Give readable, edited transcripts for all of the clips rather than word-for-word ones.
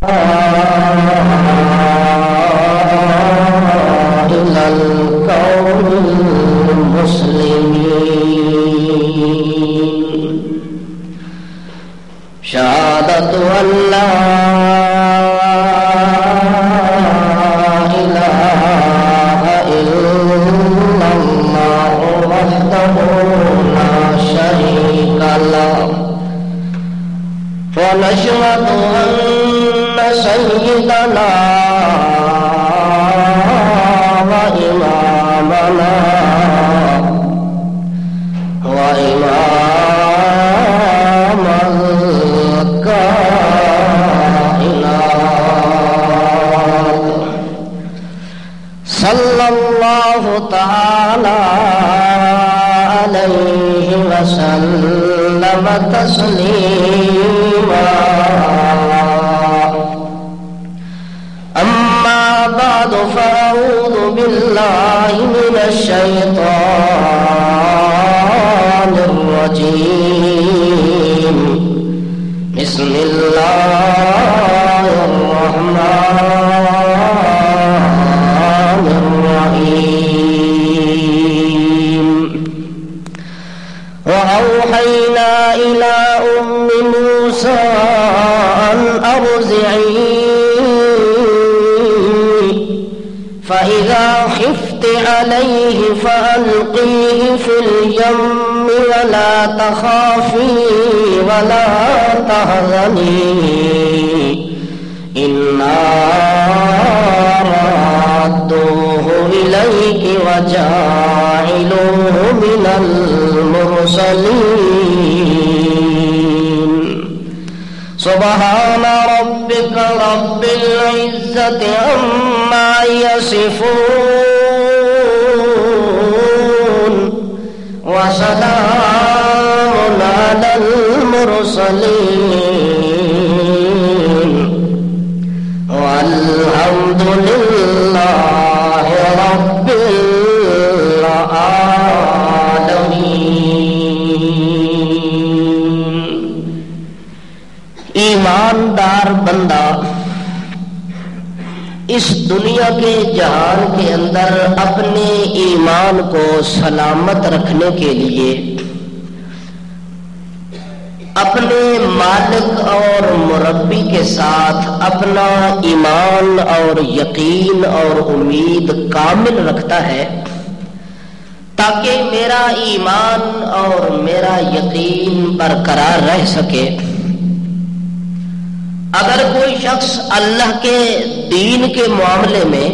إلى القوم المسلمين شهادة أن لا إله إلا الله وحده لا شريك له ونشهد أن سيدنا وإمامنا وإمام الكائنات صلى الله تعالى عليه وسلم تسليما أما بعد فأعوذ بالله من الشيطان الرجيم بسم الله الرحمن الرحيم وأوحينا إلى أم موسى أن أرضعيه فإذا خفت عليه فألقيه في اليم ولا تخافي ولا تحزني إنا رادوه إليك وجاعلوه من المرسلين سبحان ربك رب العزة عما يصفون وسلام على المرسلين والحمد لله رب العالمين. ایماندار بندہ اس دنیا کے جہان کے اندر اپنے ایمان کو سلامت رکھنے کے لیے اپنے مالک اور مربی کے ساتھ اپنا ایمان اور یقین اور امید کامل رکھتا ہے تاکہ میرا ایمان اور میرا یقین برقرار رہ سکے. اگر کوئی شخص اللہ کے دین کے معاملے میں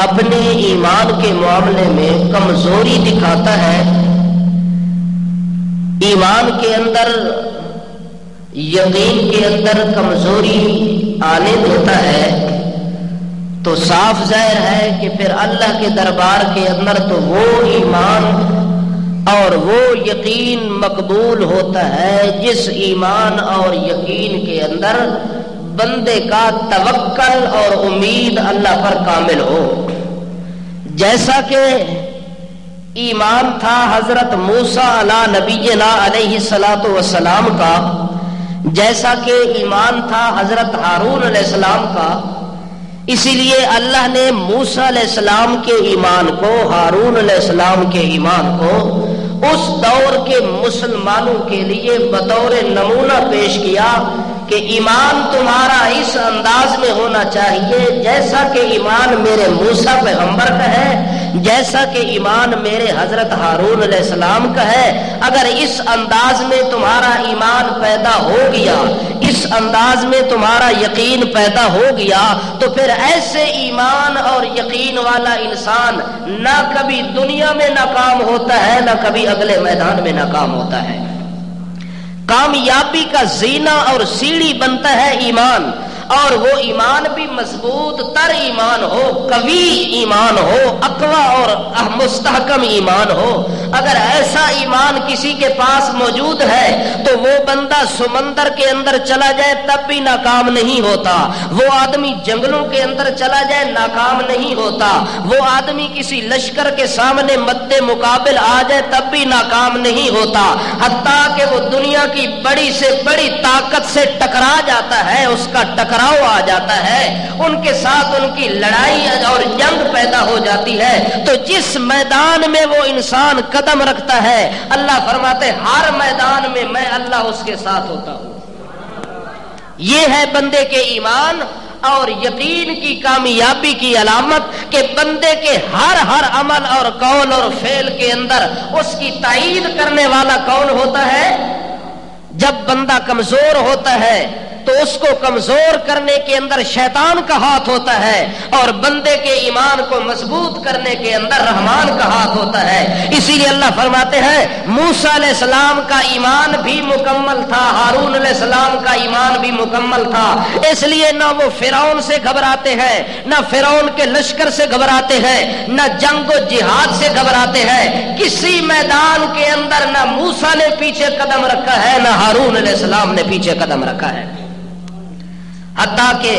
اپنے ایمان کے معاملے میں کمزوری دکھاتا ہے، ایمان کے اندر یقین کے اندر کمزوری آنے دیتا ہے، تو صاف ظاہر ہے کہ پھر اللہ کے دربار کے اندر تو وہ ایمان اور وہ یقین مقبول ہوتا ہے جس ایمان اور یقین کے اندر بندے کا توکل اور امید اللہ پر کامل ہو. جیسا کہ ایمان تھا حضرت موسیٰ علی نبینا علیہ الصلاۃ والسلام کا، جیسا کہ ایمان تھا حضرت ہارون علیہ السلام کا، اسی لیے اللہ نے موسیٰ علیہ السلام کے ایمان کو، ہارون علیہ السلام کے ایمان کو اس دور کے مسلمانوں کے لیے بطور نمونہ پیش کیا کہ ایمان تمہارا اس انداز میں ہونا چاہیے جیسا کہ ایمان میرے موسیٰ پیغمبر کا ہے، جیسا کہ ایمان میرے حضرت ہارون علیہ السلام کا ہے. اگر اس انداز میں تمہارا ایمان پیدا ہو گیا، اس انداز میں تمہارا یقین پیدا ہو گیا، تو پھر ایسے ایمان اور یقین والا انسان نہ کبھی دنیا میں ناکام ہوتا ہے، نہ کبھی اگلے میدان میں ناکام ہوتا ہے. کامیابی کا زینہ اور سیڑھی بنتا ہے ایمان، اور وہ ایمان بھی مضبوط تر ایمان ہو، قوی ایمان ہو، اقوی اور مستحکم ایمان ہو. اگر ایسا ایمان کسی کے پاس موجود ہے تو وہ بندہ سمندر کے اندر چلا جائے تب بھی ناکام نہیں ہوتا، وہ آدمی جنگلوں کے اندر چلا جائے ناکام نہیں ہوتا، وہ آدمی کسی لشکر کے سامنے مد مقابل آ جائے تب بھی ناکام نہیں ہوتا، حتیٰ کہ وہ دنیا کی بڑی سے بڑی طاقت سے ٹکرا جاتا ہے، اس کا ٹکرا ٹکراؤ آ جاتا ہے، ان کے ساتھ ان کی لڑائی اور جنگ پیدا ہو جاتی ہے، تو جس میدان میں وہ انسان قدم رکھتا ہے اللہ فرماتے ہر میدان میں میں اللہ اس کے ساتھ ہوتا ہوں۔ یہ ہے بندے کے ایمان اور یقین کی کامیابی کی علامت کہ بندے کے ہر عمل اور قول اور فعل کے اندر اس کی تائید کرنے والا کون ہوتا ہے؟ جب بندہ کمزور ہوتا ہے تو اس کو کمزور کرنے کے اندر شیطان کا ہاتھ ہوتا ہے، اور بندے کے ایمان کو مضبوط کرنے کے اندر رحمان کا ہاتھ ہوتا ہے۔ اسی لیے اللہ فرماتے ہیں موسیٰ علیہ السلام کا ایمان بھی مکمل تھا، ہارون علیہ السلام کا ایمان بھی مکمل تھا، اس لیے نہ وہ فرعون سے گھبراتے ہیں، نہ فرعون کے لشکر سے گھبراتے ہیں، نہ جنگ و جہاد سے گھبراتے ہیں۔ کسی میدان کے اندر نہ موسیٰ نے پیچھے قدم رکھا ہے، نہ ہارون علیہ السلام نے پیچھے قدم رکھا ہے۔ حتیٰ کہ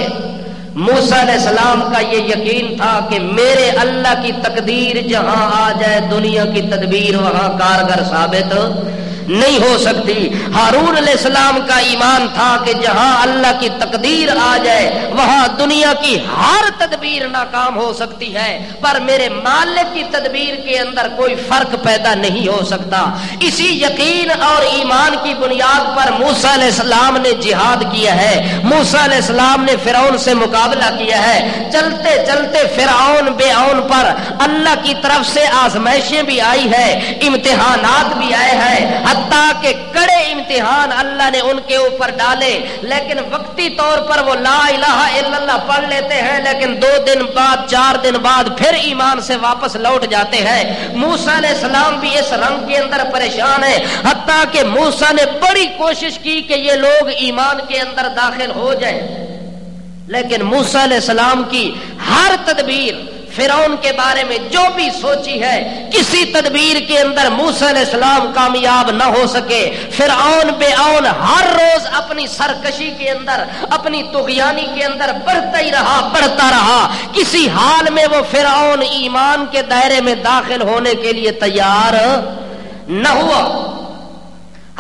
موسیٰ علیہ السلام کا یہ یقین تھا کہ میرے اللہ کی تقدیر جہاں آ جائے دنیا کی تدبیر وہاں کارگر ثابت نہیں ہو سکتی۔ ہارون علیہ السلام کا ایمان تھا کہ جہاں اللہ کی تقدیر آ جائے وہاں دنیا کی ہر تدبیر ناکام ہو سکتی ہے، پر میرے مالک کی تدبیر کے اندر کوئی فرق پیدا نہیں ہو سکتا۔ اسی یقین اور ایمان کی بنیاد پر موسیٰ علیہ السلام نے جہاد کیا ہے، موسیٰ علیہ السلام نے فرعون سے مقابلہ کیا ہے۔ چلتے چلتے فرعون بے عون پر اللہ کی طرف سے آزمائشیں بھی آئی ہے، امتحانات بھی آئے ہیں، حتیٰ کہ کڑے امتحان اللہ نے ان کے اوپر ڈالے، لیکن وقتی طور پر وہ لا الہ الا اللہ پڑھ لیتے ہیں، لیکن 2 دن بعد 4 دن بعد پھر ایمان سے واپس لوٹ جاتے ہیں۔ موسیٰ علیہ السلام بھی اس رنگ کے اندر پریشان ہے، حتیٰ کہ موسیٰ نے بڑی کوشش کی کہ یہ لوگ ایمان کے اندر داخل ہو جائیں، لیکن موسیٰ علیہ السلام کی ہر تدبیر فرعون کے بارے میں جو بھی سوچی ہے کسی تدبیر کے اندر موسیٰ علیہ السلام کامیاب نہ ہو سکے۔ فرعون بے عون ہر روز اپنی سرکشی کے اندر اپنی طغیانی کے اندر بڑھتا ہی رہا، بڑھتا رہا، کسی حال میں وہ فرعون ایمان کے دائرے میں داخل ہونے کے لیے تیار نہ ہوا،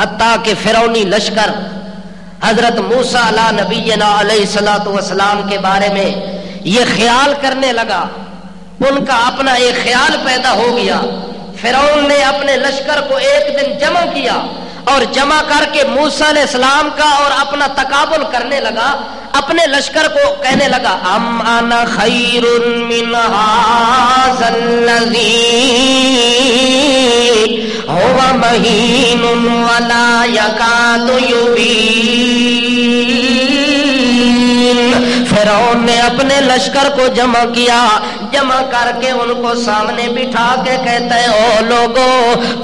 حتیٰ کہ فرعونی لشکر حضرت موسیٰ علیہ نبینا علیہ الصلوۃ والسلام کے بارے میں یہ خیال کرنے لگا، ان کا اپنا ایک خیال پیدا ہو گیا۔ فرعون نے اپنے لشکر کو ایک دن جمع کیا اور جمع کر کے موسیٰ علیہ السلام کا اور اپنا تقابل کرنے لگا، اپنے لشکر کو کہنے لگا ام انا خیر من ھذا الذی ھو مہین ولا یکاد یبین۔ فرعون نے اپنے لشکر کو جمع کیا، جمع کر کے ان کو سامنے بٹھا کے کہتا ہے او لوگو،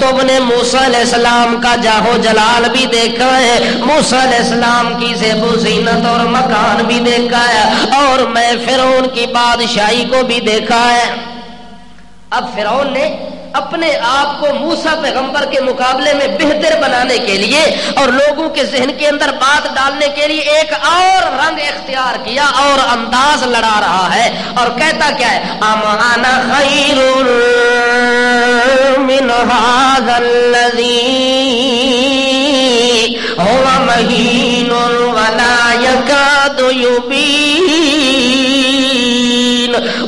تم نے موسیٰ علیہ السلام کا جاہو جلال بھی دیکھا ہے، موسیٰ علیہ السلام کی زیب و زینت اور مکان بھی دیکھا ہے، اور میں فرعون کی بادشاہی کو بھی دیکھا ہے۔ اب فرعون نے اپنے آپ کو موسیٰ پیغمبر کے مقابلے میں بہتر بنانے کے لیے اور لوگوں کے ذہن کے اندر بات ڈالنے کے لیے ایک اور رنگ اختیار کیا اور انداز لڑا رہا ہے، اور کہتا کیا ہے ام انا خیر من ھذا الذی ھو مہین ولا یکاد یبین۔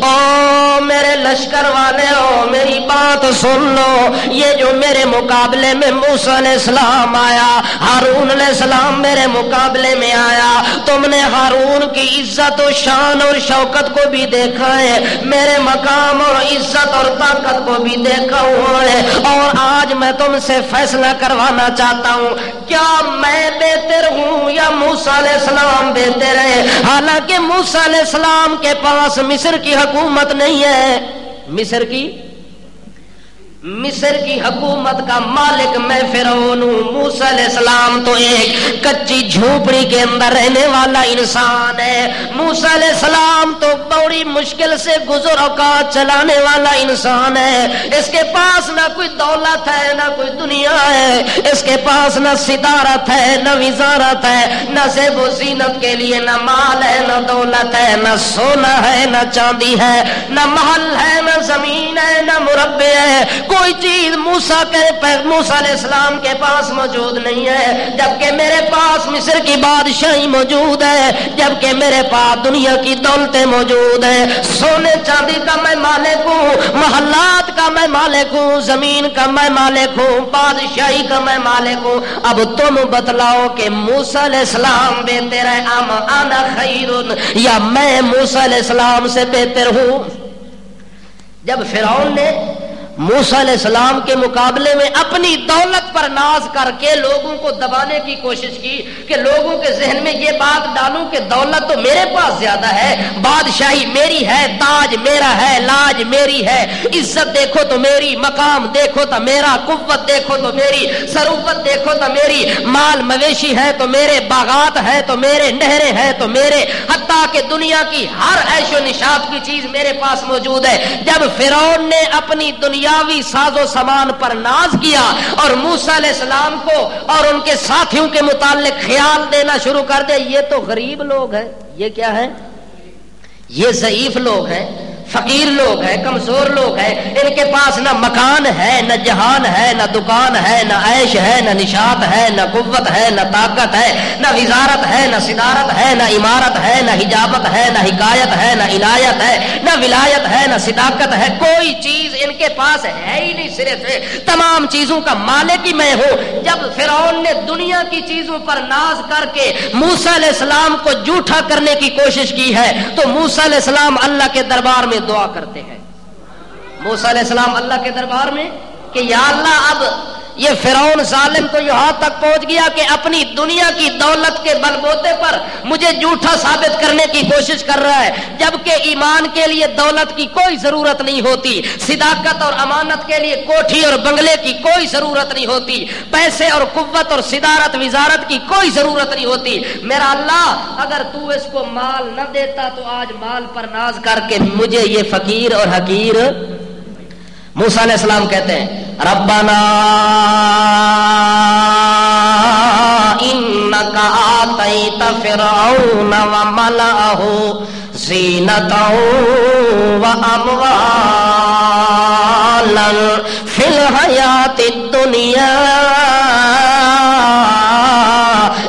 او میرے لشکر والے ہو، میری بات سن لو، یہ جو میرے مقابلے میں موسیٰ علیہ السلام آیا، ہارون علیہ السلام میرے مقابلے میں آیا، تم نے ہارون کی عزت و شان اور شوکت کو بھی دیکھا ہے، میرے مقام اور عزت اور طاقت کو بھی دیکھا ہوا ہے، اور آج میں تم سے فیصلہ کروانا چاہتا ہوں، کیا میں بہتر ہوں یا موسیٰ علیہ السلام بہتر ہے؟ حالانکہ موسیٰ علیہ السلام کے پاس مصر کی حکومت نہیں ہے، مصر کی حکومت کا مالک میں فرعون ہوں، موسیٰ علیہ السلام تو ایک کچی جھوپڑی کے اندر رہنے والا انسان ہے، موسیٰ علیہ السلام تو بڑی مشکل سے گزر اوقات چلانے والا انسان ہے، اس کے پاس نہ کوئی دولت ہے نہ کوئی دنیا ہے، اس کے پاس نہ صدارت ہے نہ وزارت ہے، نہ زیب و زینت کے لیے نہ مال ہے نہ دولت ہے، نہ سونا ہے نہ چاندی ہے، نہ محل ہے نہ زمین ہے نہ مربع ہے، کوئی چیز موسیٰ علیہ السلام کے پاس موجود نہیں ہے، جبکہ میرے پاس مصر کی بادشاہی موجود ہے، جبکہ میرے پاس دنیا کی دولتیں موجود ہیں، سونے چاندی کا میں مالک ہوں، محلات کا میں مالک ہوں، زمین کا میں مالک ہوں، بادشاہی کا میں مالک ہوں۔ اب تم بتلاؤ کہ موسیٰ علیہ السلام بہتر ہے ام انا خیر، یا میں موسیٰ علیہ السلام سے بہتر ہوں؟ جب فرعون نے موسیٰ علیہ السلام کے مقابلے میں اپنی دولت پر ناز کر کے لوگوں کو دبانے کی کوشش کی کہ لوگوں کے ذہن میں یہ بات ڈالوں کہ دولت تو میرے پاس زیادہ ہے، بادشاہی میری ہے، تاج میرا ہے، لاج میری ہے، عزت دیکھو تو میری، مقام دیکھو تو میرا، قوت دیکھو تو میری، ثروت دیکھو تو میری، مال مویشی ہے تو میرے، باغات ہے تو میرے، نہریں ہیں تو میرے، حتیٰ کہ دنیا کی ہر عیش و نشاط کی چیز میرے پاس موجود ہے۔ جب فرعون نے اپنی دنیاوی ساز و سامان پر ناز کیا اور موسیٰ علیہ السلام کو اور ان کے ساتھیوں کے متعلق خیال دینا شروع کر دے، یہ تو غریب لوگ ہیں، یہ کیا ہے؟ یہ ضعیف لوگ ہیں، فقیر لوگ ہیں، کمزور لوگ ہیں، ان کے پاس نہ مکان ہے، نہ جہان ہے، نہ دکان ہے، نہ عیش ہے، نہ نشاط ہے، نہ قوت ہے، نہ طاقت ہے، نہ وزارت ہے، نہ صدارت ہے، نہ عمارت ہے، نہ حجابت ہے، نہ حکایت ہے، نہ عنایت ہے، نہ ولایت ہے، نہ صداقت ہے، کوئی چیز ان کے پاس ہے ہی نہیں، صرف تمام چیزوں کا مالک ہی میں ہوں۔ جب فرعون نے دنیا کی چیزوں پر ناز کر کے موسیٰ علیہ السلام کو جھوٹا کرنے کی کوشش کی ہے تو موسیٰ علیہ السلام اللہ کے دربار میں دعا کرتے ہیں۔ موسیٰ علیہ السلام اللہ کے دربار میں کہ یا اللہ، اب یہ فرعون ظالم تو یہاں تک پہنچ گیا کہ اپنی دنیا کی دولت کے بل بوتے پر مجھے جھوٹا ثابت کرنے کی کوشش کر رہا ہے، جبکہ ایمان کے لیے دولت کی کوئی ضرورت نہیں ہوتی، صداقت اور امانت کے لیے کوٹھی اور بنگلے کی کوئی ضرورت نہیں ہوتی، پیسے اور قوت اور صدارت وزارت کی کوئی ضرورت نہیں ہوتی۔ میرا اللہ، اگر تو اس کو مال نہ دیتا تو آج مال پر ناز کر کے مجھے یہ فقیر اور حقیر۔ موسیٰ علیہ السلام کہتے ہیں ربنا انک آتیت فرعون وملأہ زینۃ واموالا فی الحیاۃ الدنیا۔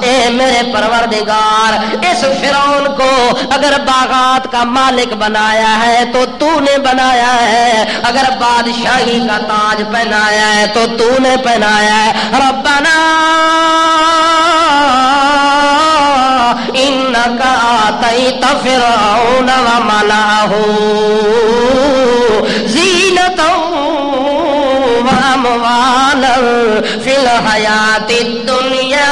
اے میرے پروردگار، اس فرعون کو اگر باغات کا مالک بنایا ہے تو تو نے بنایا ہے، اگر بادشاہی کا تاج پہنایا ہے تو تو نے پہنایا ہے۔ ربنا انک آتیت فرعون وملأہ زینۃ واموالا فی الحیاۃ الدنیا۔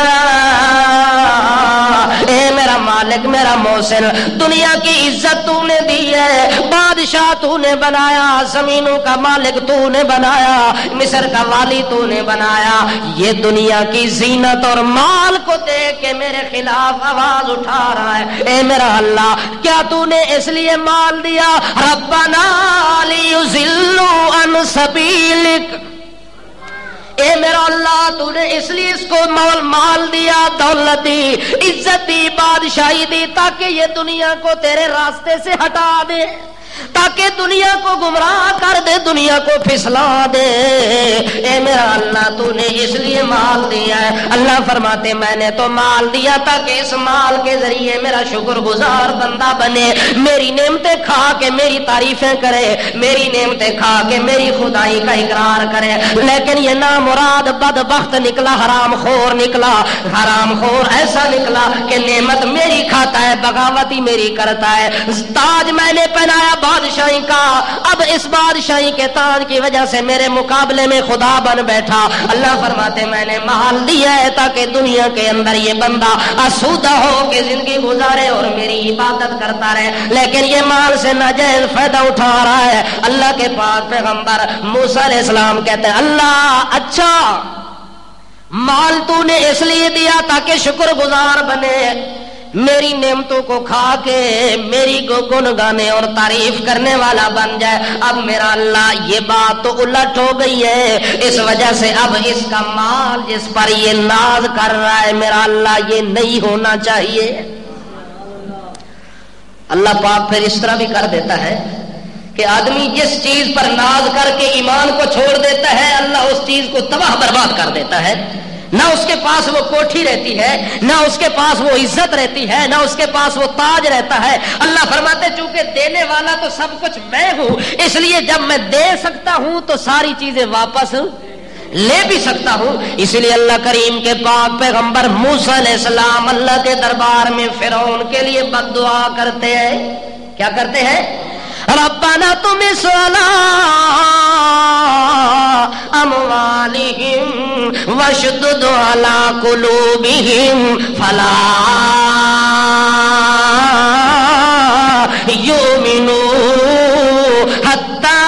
اے میرا مالک، میرا محسن، دنیا کی عزت تو نے دی ہے، بادشاہ تو نے بنایا، زمینوں کا مالک تو نے بنایا، مصر کا والی تو نے بنایا، یہ دنیا کی زینت اور مال کو دیکھ کے میرے خلاف آواز اٹھا رہا ہے۔ اے میرا اللہ، کیا تو نے اس لیے مال دیا؟ ربنا لیضلوا عن سبیلک، اے میرا اللہ، تو نے اس لیے اس کو مال دیا، دولت دی، عزت دی، بادشاہی دی، تاکہ یہ دنیا کو تیرے راستے سے ہٹا دے، تاکہ دنیا کو گمراہ کر دے، دنیا کو پھسلا دے۔ اے میرا اللہ، تو نے اس لیے مال دیا ہے۔ اللہ فرماتے میں نے تو مال دیا تاکہ اس مال کے ذریعے میرا شکر گزار بندہ بنے، میری نعمتیں کھا کے میری تعریفیں کرے، میری نعمتیں کھا کے میری خدائی کا اقرار کرے۔ لیکن یہ نامراد بدبخت نکلا، حرام خور نکلا، حرام خور ایسا نکلا کہ نعمت میری کھاتا ہے، بغاوتی میری کرتا ہے۔ تاج میں نے پہنایا بادشاہی کا، اب اس بادشاہی کے تاج کی وجہ سے میرے مقابلے میں خدا بن بیٹھا۔ اللہ فرماتے میں نے مال دیا ہے تاکہ دنیا کے اندر یہ بندہ آسودہ ہو کے زندگی گزارے اور میری عبادت کرتا رہے، لیکن یہ مال سے ناجائز فائدہ اٹھا رہا ہے۔ اللہ کے پاک پیغمبر موسیٰ علیہ السلام کہتے ہیں اللہ اچھا، مال تو نے اس لیے دیا تاکہ شکر گزار بنے، میری نعمتوں کو کھا کے میری گن گانے اور تعریف کرنے والا بن جائے۔ اب میرا اللہ یہ بات تو الٹ ہو گئی ہے، اس وجہ سے اب اس کا مال جس پر یہ ناز کر رہا ہے میرا اللہ یہ نہیں ہونا چاہیے۔ اللہ پاک پھر اس طرح بھی کر دیتا ہے کہ آدمی جس چیز پر ناز کر کے ایمان کو چھوڑ دیتا ہے اللہ اس چیز کو تباہ برباد کر دیتا ہے. نہ اس کے پاس وہ کوٹھی رہتی ہے، نہ اس کے پاس وہ عزت رہتی ہے، نہ اس کے پاس وہ تاج رہتا ہے. اللہ فرماتے چونکہ دینے والا تو سب کچھ میں ہوں، اس لیے جب میں دے سکتا ہوں تو ساری چیزیں واپس لے بھی سکتا ہوں. اسی لیے اللہ کریم کے پاک پیغمبر موسیٰ علیہ السلام اللہ کے دربار میں فرعون کے لیے بد دعا کرتے ہیں. کیا کرتے ہیں؟ ربنا طمس على اموالهم واشدد على قلوبهم فلا يؤمنوا حتى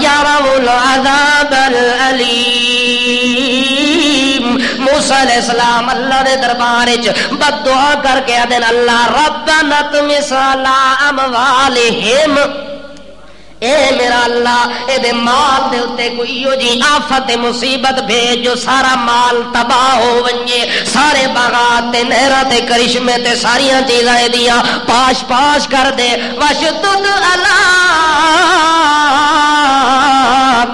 يروا العذاب الأليم. موسیٰ علیہ السلام اللہ دے دربار وچ بد دعا کر کے آدن اللہ ربنا طمس علی اموالہم، اے میرا اللہ اے دے مال دے اتے کوئی یو جی آفت مصیبت بھیج جو سارا مال تباہ ہو ونجے، سارے باغات تے نہراں تے کرشمے تے ساریاں چیزاں دیاں پاش پاش کر دے. واشدد علی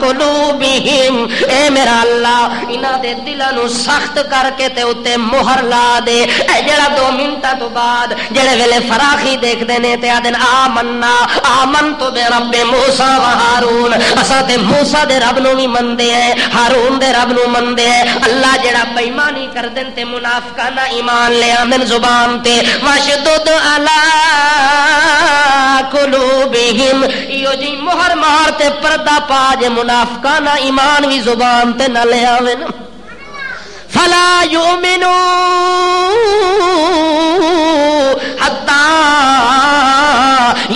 قلوبہم، اے میرا اللہ انہاں دے دلاں نو سخت کر کے تے اتے مہر لا دے. اے جڑا 2 منٹاں تو بعد جڑے ویلے فراخی دیکھدے نے تے آدن آمنا آمنت برب موسیٰ و ہارون، اساں تے موسیٰ دے رب نو بھی مندے ہیں، ہارون دے رب نو مندے ہیں. اللہ جڑا بے ایمانی کردن تے منافقانہ ایمان لے آندن زبان تے. واشدد علی قلوبہم، ایو جی مہر مار تے پردہ پا جے منافقانہ ایمان بھی زبان تے نہ لے آویں. فلا یؤمنون حتی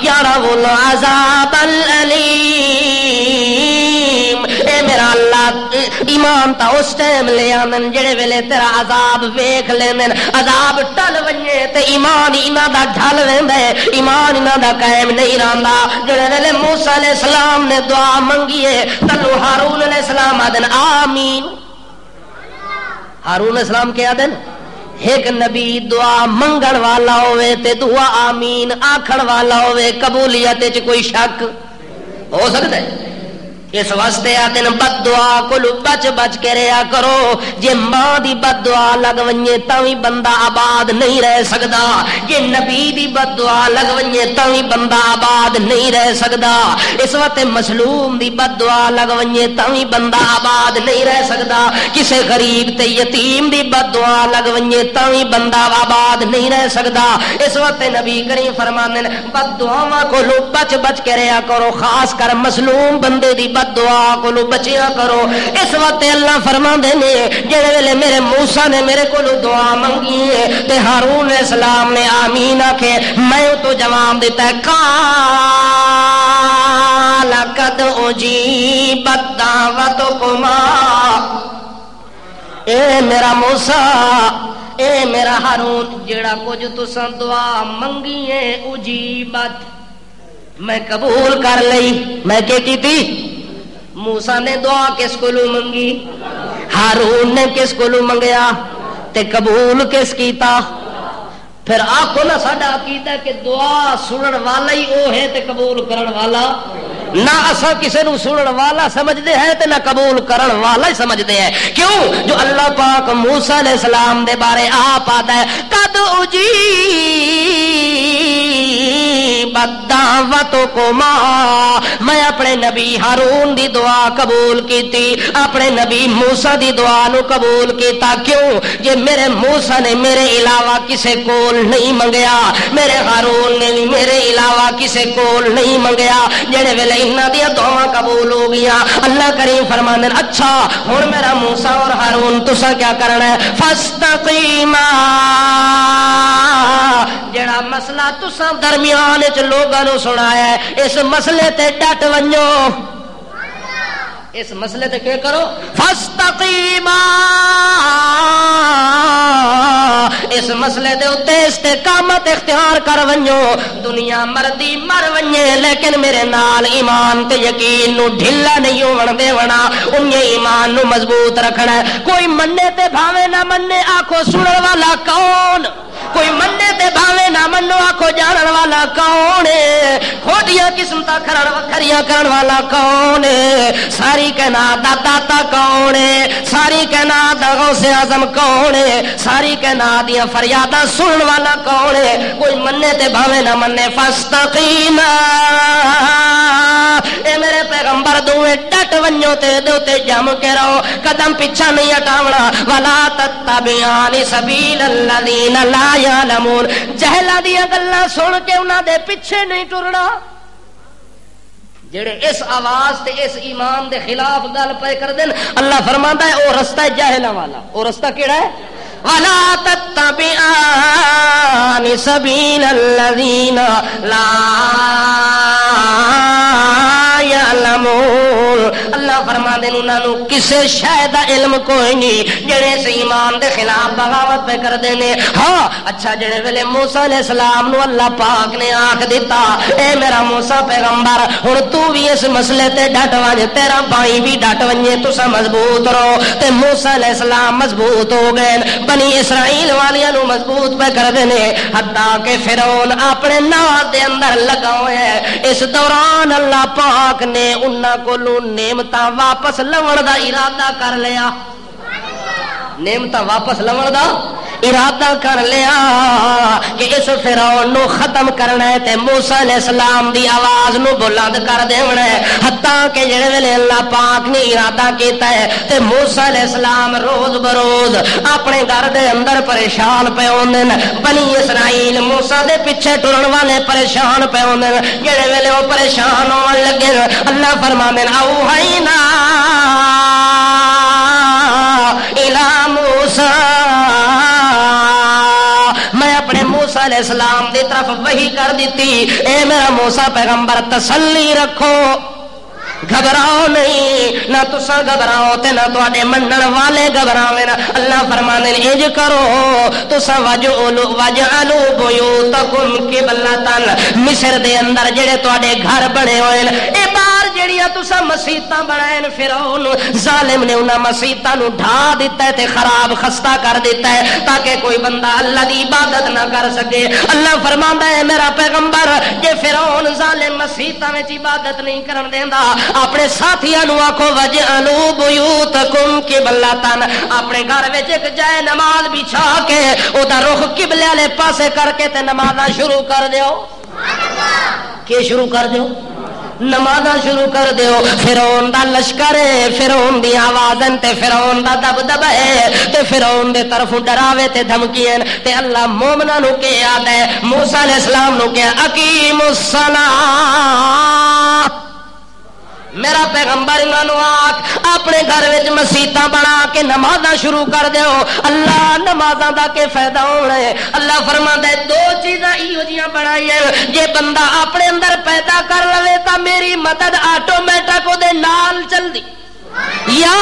یروا العذاب العلیم. اے میرا اللہ ایمان تا اس ٹائم لے آندن جڑے ویلے تیرا عذاب ویکھ لیندن، عذاب ٹل ونجے تے ایمان انہاں دا ڈھل ویندا ہے، ایمان انہاں دا قائم نہیں رہندا. جڑے ویلے موسیٰ علیہ السلام نے دعا منگی ہے تلو ہارون علیہ السلام آدن آمین. ہارون علیہ السلام کیا دن؟ ایک نبی دعا منگن والا ہوئے تے دعا آمین آکھن والا ہوئے قبولیت وچ کوئی شک ہو سکتا ہے؟ اس واسطے آدن بد دعا کو بچ بچ کے رہا کرو. جے ماں دی بد دعا لگ ونجے تاوی بندہ آباد نہیں رہ سکدا، جے نبی دی بد دعا لگ ونجے تاوی بندہ آباد نہیں رہ سکدا. اس وقت مظلوم دی بد دعا لگ ونجے تاوی بندہ آباد نہیں رہ سکدا. کسے غریب تے یتیم دی بد دعا لگ ونجے تاوی بندہ آباد نہیں رہ سکدا. اس وقت نبی کریم فرماندے بد دعاواں کو بچ بچ کے رہا کرو، خاص کر مظلوم بندے دی دعا کو بچیا کرو. اس وقت اللہ فرماندے نے جڑے ویلے میرے موسیٰ نے میرے کو دعا منگی ہے تے ہارون علیہ السلام نے آمین آکھے، میں تو جواب دیتا ہے قال قد اجیبت دعوتکما. اے میرا موسیٰ اے میرا ہارون جڑا کچھ تساں دعا منگی ہے اجیبت میں قبول کر لئی. میں کیا کیتی؟ موسیٰ نے دعا کس کو منگی، ہارون نے کس کو منگیا تے قبول کس کیتا؟ پھر آخو نا ساڈا عقیدہ کہ دعا سنن والا ہی وہ ہے تے قبول کرن والا نہ. اساں کسے نو سنن والا سمجھدے ہیں تے نہ قبول کرن والا ہی سمجھدے ہیں. کیوں؟ جو اللہ پاک موسیٰ علیہ السلام دے بارے آپ آتا ہے قد اجیبت دعوتکما، میں اپنے نبی ہارون دی دعا قبول کیتی، اپنے نبی موسیٰ دی دعا نو قبول کیتا. کیوں؟ جے میرے موسیٰ نے میرے علاوہ کسے کول نہیں منگیا، میرے ہارون نے بھی میرے علاوہ کسے کول نہیں منگیا، جڑے ویلے انہاں دی دعاواں قبول ہو گیا. اللہ کریم فرماندے اچھا ہن میرا موسیٰ اور ہارون تساں کیا کرنا ہے؟ فاستقیما، جڑا مسئلہ تساں درمیان وچ لوگاں نو سنایا ہے اس مسئلے تے ڈٹ ونجو. اس مسئلے تے کیا کرو؟ فاستقیما، اس مسئلے دے اتے استقامت اختیار کر ونجو. دنیا مردی مر ونجے لیکن میرے نال ایمان تے یقین نو ڈھلا نہیں ہون دے ونا، انہیں ایمان نو مضبوط رکھنا ہے. کوئی مننے تے بھاوے نہ مننے آکھو سنن والا کون، کوئی مننے تے بھاوے نہ منو آکھو جانن والا کون ہے. چھوٹیاں قسمتاں کھڑیاں کرن والا کون ہے؟ ساری کائنات دا داتا کون ہے؟ ساری کائنات دا غوث اعظم کون ہے؟ ساری کائنات دیاں فریاداں سنن والا کون ہے؟ کوئی منے تے بھاوے نہ منے فاستقیما اے میرے پیغمبر دوے ڈٹ ونجو تے دے تے جم کے رہو قدم پیچھا نہیں ہٹاونا ولا تتبعان سبیل الذین لا یعلمون جہلا دیاں گلاں سن کے انہاں دے پیچھے نہیں ٹرنا جڑے اس آواز تے اس ایمان دے خلاف گل پے کر دین اللہ فرماندا ہے او رستہ جاہلاں والا او رستہ کیڑا ہے ولا تتبعان سبیل الذین لا یعلمون اللہ فرماندے انہاں نو کسے شے دا علم کوئی نہیں جڑے اس ایمان دے خلاف بغاوت پہ کردے نے ہاں اچھا جڑے ویلے موسیٰ علیہ السلام نو اللہ پاک نے آکھ دیتا اے میرا موسیٰ پیغمبر ہن تو بھی اس مسئلے تے ڈٹ ونج تیرا بھائی بھی ڈٹ ونجے تساں مضبوط رہو تے موسیٰ علیہ السلام مضبوط ہو گئے بنی اسرائیل والیاں نو مضبوط پہ کردے نے حتیٰ کہ فرعون اپنے ناز دے اندر لگا ہوئے ہے اس دوران اللہ پاک نے انہاں کولوں نعمتاں واپس لون دا ارادہ کر لیا نعمتاں واپس لون دا ارادہ کر لیا کہ اس فرعون نو ختم کرنا ہے تے موسیٰ علیہ السلام دی آواز نو بلند کر دینا ہے حتیٰ کہ جڑے ویلے اللہ پاک نے ارادہ کیتا ہے تے موسیٰ علیہ السلام روز بروز اپنے گھر دے اندر پریشان پے ہوندے نے بنی اسرائیل موسیٰ دے پیچھے ٹرن والے پریشان پے ہوندے نے جڑے ویلے وہ پریشان ہون لگے اللہ فرماندے اوحینا الی موسیٰ میں اپنے موسیٰ علیہ السلام دی طرف وحی کر دیتی اے میرا موسیٰ پیغمبر تسلی رکھو گھبراؤ نہیں نہ تسا گھبراؤ تے نہ تواڈے منن والے گھبراویں اللہ فرماندے انج کرو تسا وجعلوا بیوتکم قبلۃ مصر دے اندر جڑے تواڈے گھر بنے ہوئے اے بار جڑیاں تسا مسیتاں بنائیں فرعون ظالم نے انہاں مسیتاں نو ڈھا دتا ہے تے خراب خستہ کر دیتا ہے تاکہ کوئی بندہ اللہ دی عبادت نہ کر سکے اللہ فرماندا ہے میرا پیغمبر کہ فرعون ظالم مسیتاں وچ عبادت نہیں کرن دیندا اپنے ساتھیاں نو آکھو وجعلوا بیوتکم قبلۃ اپنے گھر وچ ایک جائے نماز بچھا کے او دا رخ قبلے والے پاسے کر کے تے نمازاں شروع کر دیو سبحان اللہ کی شروع کر دیو نمازاں شروع کر دیو فرعون دا لشکر ہے فرعون دی آوازن تے فرعون دا دبدبہ ہے تے فرعون دے طرف ڈراوے تے دھمکیاں تے اللہ مومناں نو کہ یاد ہے موسیٰ علیہ السلام نو کہ اقیموا الصلاۃ میرا پیغمبر انہوں آکھ اپنے گھر وچ مسیتاں بنا کے نمازاں شروع کر دیو اللہ نمازاں دا کے فائدہ ہونا ہے اللہ فرماندا ہے دو چیزاں ایہو جیاں بنائی ہیں جے بندہ اپنے اندر پیدا کر لوے تا میری مدد آٹومیٹک او دے نال چل دی یا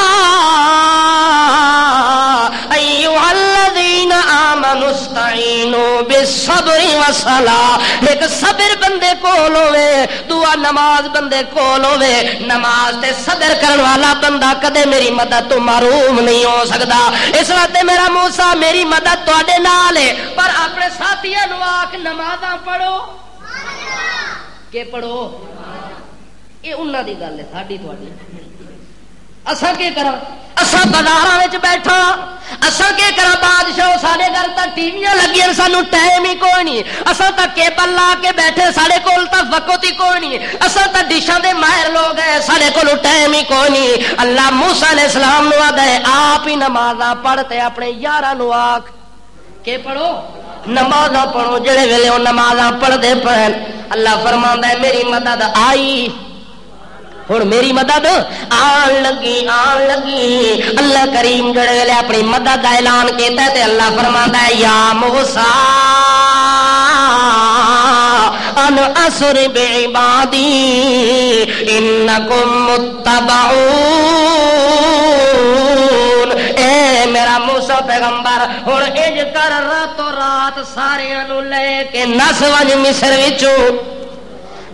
ایھا الذین آمنوا استعینوا بالصبر والصلاۃ ایک صبر بندے کول ہوے دعا نماز بندے کول ہوے نماز تے صبر کرن والا بندہ کدے میری مدد تو محروم نہیں ہو سکدا اس واسطے میرا موسیٰ میری مدد تواڈے نال ہے پر اپنے ساتھیاں نو آکھ نمازاں پڑھو کہ پڑھو اے انہاں دی گل ہے ساڈی تواڈی اساں کی کراں اساں بازاراں وچ بیٹھا اساں کی کراں بادشاہ سارے گھر تک ٹی ویاں لگیاں سانو ٹائم ہی کوئی نہیں اساں تک کیبل لا کے بیٹھے سارے کول تک وقت ہی کوئی نہیں اساں تک ڈشاں دے ماہر لوگ ہیں سارے کول ٹائم ہی کوئی نہیں اللہ موسیٰ علیہ السلام نو آدا ہے آپ ہی نمازاں پڑھتے اپنے یاراں نو آکھ کہ پڑھو نمازاں پڑھو جڑے ویلے او نمازاں پڑھدے پڑھن اللہ فرماندا ہے میری مدد آئی ہن میری مدد آن لگی اللہ کریم جڑے ویلے اپنی مدد دا اعلان کیتا ہے تے اللہ فرماندا ہے یا موسیٰ ان اسر بعبادی انکم متبعون اے میرا موسیٰ پیغمبر ہن انج کر راتوں رات ساریاں نو لے کے نس ونج مصر وچوں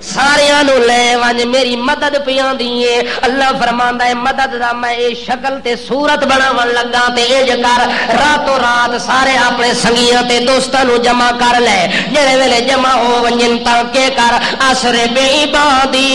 ساریاں نو لے ونج میری مدد پیاندی ہے. اللہ فرماندا ہے مدد دا میں اے شکل تے صورت بناون لگا تے اے کر راتوں رات سارے اپنے سنگیاں تے دوستاں نو جمع کر لے. جڑے ویلے جمع ہو ونجن تاں کے کر اسر بے عبادی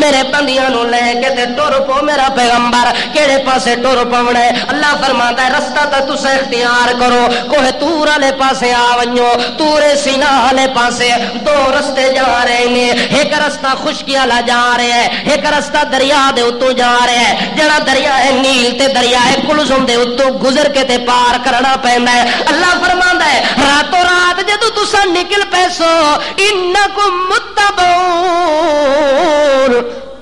میرے بندیاں نو لے کے تے ٹر پو میرا پیغمبر. کیڑے پاسے ٹر پونا ہے؟ اللہ فرماندا ہے رستہ تے تساں اختیار کرو. کوہ تور والے پاسے آ ونجو, تور سینا والے پاسے. دو رستے جا رہے ہیں, ایک رستہ خشکی والا جا رہا ہے, ایک رستہ دریا دے اتوں جا رہا ہے. جڑا دریا ہے نیل تے دریا ہے کلثوم دے اتوں گزر کے تے پار کرنا پیندا ہے. اللہ فرماندا ہے راتوں رات جدوں تساں نکل پیسو انکم متبعون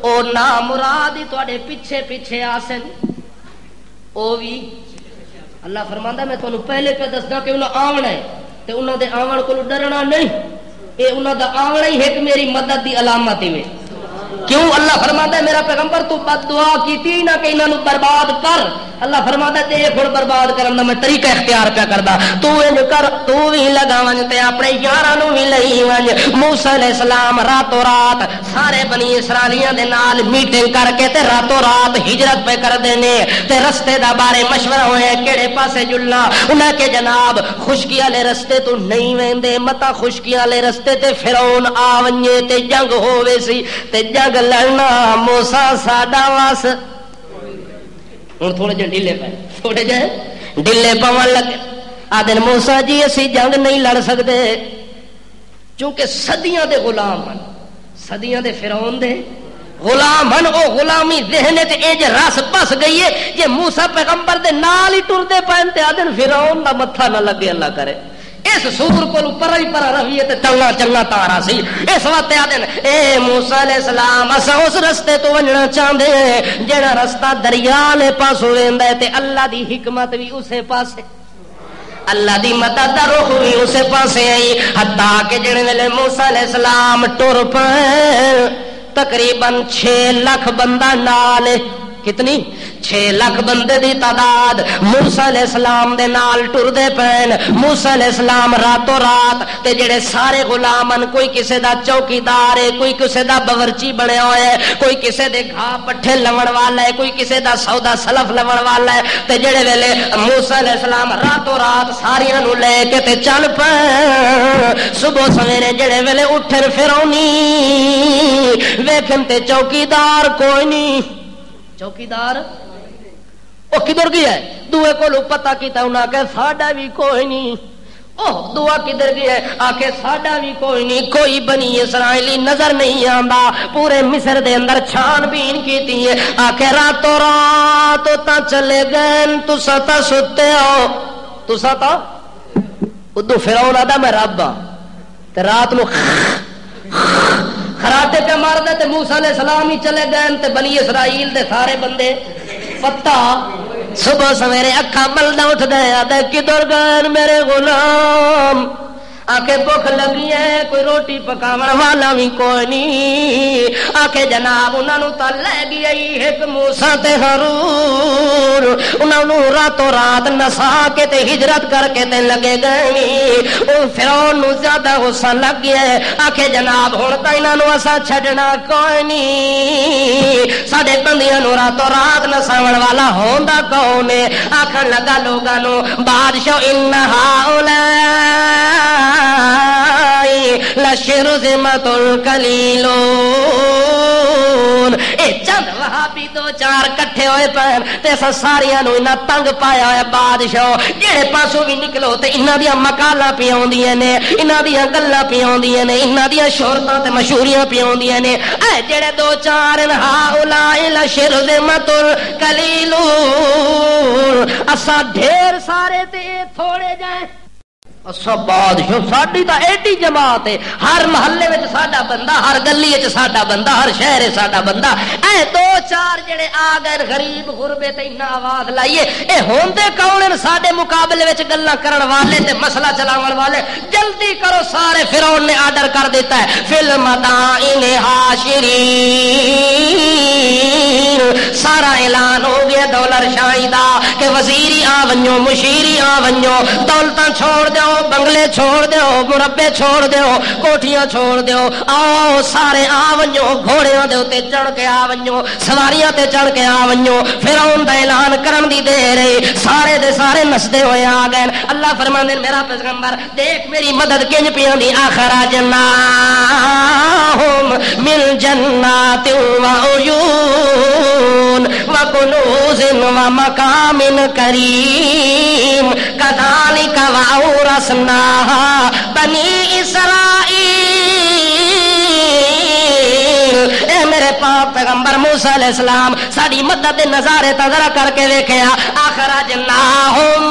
او نا مراد ہی تواڈے پیچھے پیچھے آسن. او بھی اللہ فرماندا میں تانوں پہلے پہ دسدا کہ انہاں آونا ہے تے انہاں دے آون کولوں ڈرنا نہیں. اے انہاں دا آونا ہی ایک میری مدد دی علامت ہے. کیوں؟ اللہ فرماتا ہے میرا پیغمبر تو بد دعا کیتی نہ کہ انہاں نو برباد کر. اللہ فرماتا ہے دیکھ ہن برباد کرن دا میں طریقہ اختیار پیا کردا. تو انج کر تو وی لگا ون تے اپنے یاراں نو وی لئی ون. موسی علیہ السلام راتوں رات سارے بنی اسرائیلیاں دے نال میٹنگ کر کے تے راتوں رات ہجرت پہ کر دینے تے رستے دا بارے مشورہ ہوئے کیڑے پاسے جلنا. انہاں کہ جناب خشکی والے رستے تو نہیں ویندے, متا خشکی والے رستے تے فرعون آ ونجے تے جنگ ہووے سی تے جنگ لڑنا موسیٰ ساڈا واس. ہوں تھوڑے جہ ڈھیلے پے, تھوڑے جہ ڈھیلے پون لگے. آدن موسیٰ جی اسی جنگ نہیں لڑ سکتے چونکہ صدیاں دے غلام ہیں, صدیاں دے فرعون دے غلام ہیں. او غلامی ذہن تے اے جے رس پس گئی ہے جے موسیٰ پیغمبر دے نال ہی ٹردے پین تے آدن فرعون دا متھا نہ لگے. اللہ کرے اس سور کو پرا ہی پرا رویے تے چنگا چنگا تارا سی. اس وقت آدن اے موسیٰ علیہ السلام اسا اس رستے تو ونجنا چاہندے جڑا رستہ دریا نے پاسوں ویندا ہے تے اللہ دی حکمت بھی اسے پاسے, اللہ دی مدد دا روح بھی اسے پاسے آئی. حتیٰ کہ جڑے ویلے موسیٰ علیہ السلام ٹر پے تقریباً 6 لاکھ بندہ نال. کتنی 6 لاکھ بندے دی تعداد موسیٰ علیہ السلام دے نال ٹردے پین. موسیٰ علیہ السلام راتوں رات تے جڑے سارے غلامن کوئی کسے دا چوکیدار ہے, کوئی کسے دا باورچی بنیا ہوا ہے, کوئی کسے دے گھا پٹھے لون والا ہے, کوئی کسے دا سودا سلف لون والا ہے. تے جڑے ویلے موسیٰ علیہ السلام راتوں رات ساریاں نو لے کے تے چل پین. صبح سویرے جڑے ویلے اٹھن فرعونی ویکھن تے چوکیدار کوئی نہیں. چوکیدار وہ کدھر گیا ہے؟ دوے کو پتا کیتا انہاں کہ ساڈا بھی کوئی نہیں. اوہ دعا کدھر گیا ہے؟ آکے ساڈا بھی کوئی نہیں. کوئی بنی اسرائیلی نظر نہیں آندا. پورے مصر دے اندر چھان بین کیتی ہے. آکے راتوں رات تا چلے گئے تسا تا ستے ہو. تسا تا ادو فرعون آدا میں رب ہاں تے رات نو خراٹے پہ مار دے تے موسیٰ علیہ السلام ہی چلے گئے تے بنی اسرائیل دے سارے بندے پتا صبح سویرے اکھا ملدا اٹھ دے آدھے کدھر گئے میرے غلام. آکے بھوک لگی ہے کوئی روٹی پکاون والا بھی کوئی نہیں. آکے جناب انہاں نو تا لے گئی ایک موسیٰ تے ہارون. انہاں نو راتوں رات نسا کے تے ہجرت کر کے تے لگے گئے. او فرعون نو زیادہ غصہ لگ گیا ہے. آکے جناب ہن تا انہاں نو اسا چھڈنا کوئی نہیں. ساڈے بندیاں نو راتوں رات نساون والا ہوندا کون ہے؟ آکھن لگا لوگاں نو بادشاہ ان ہؤلاء لشرذمۃ القلیلون. اے چند وہابی دو چار کٹھے ہوئے پین تے ساریاں نو انہاں تنگ پایا ہے. بادشاہ جہے پاسوں بھی نکلو تے انہاں دیاں مکالاں پی آوندیاں نے, انہاں دیاں گلاں پی آوندیاں نے, انہاں دیاں شہرتاں تے مشہوریاں پی آوندیاں نے. اے جڑے دو چار ہؤلاء لشرذمۃ القلیلون. اسا ڈھیر سارے تے تھوڑے جائیں. بادشاہ ساڈی تا ایڈی جماعت ہے, ہر محلے وچ ساڈا بندہ, ہر گلی وچ ساڈا بندہ, ہر شہر ساڈا بندہ. اے دو چار جڑے آ گئے غریب غربے تے انہاں آواز لائیے. اے ہوندے کون ہیں ساڈے مقابلے وچ گلاں کرن والے تے مسئلہ چلاون والے؟ جلدی کرو سارے. فرعون نے آرڈر کر دیتا ہے فل مدائن حاشرین. سارا اعلان ہو گیا دولار شاہی دا کہ وزیری آ ونجو, مشیری آ ونجو, دولتاں چھوڑ جاؤ, بنگلے بنگلے چھوڑ دیو، مربے چھوڑ دیو، کوٹھیاں چھوڑ دیو، آؤ سارے آ ونجو، گھوڑیاں دے اوتے چڑھ کے آ ونجو، سواریاں تے چڑھ کے آ ونجو۔ فرعون دا اعلان کرن دی دیر ہے، سارے دے سارے نسدے ہوئے آ گئے۔ اللہ فرماندے میرا پیغمبر دیکھ میری مدد کنج پیاں دی، اخرجناہم من جنات و عیون و کنوز و مقام کریم کذالک واورثناہا بنی اسرائیل۔ اے میرے پاک پیغمبر موسیٰ علیہ السلام ساری مدد دے نظارے تذرا کر کے ویکھیا، اخرجناہم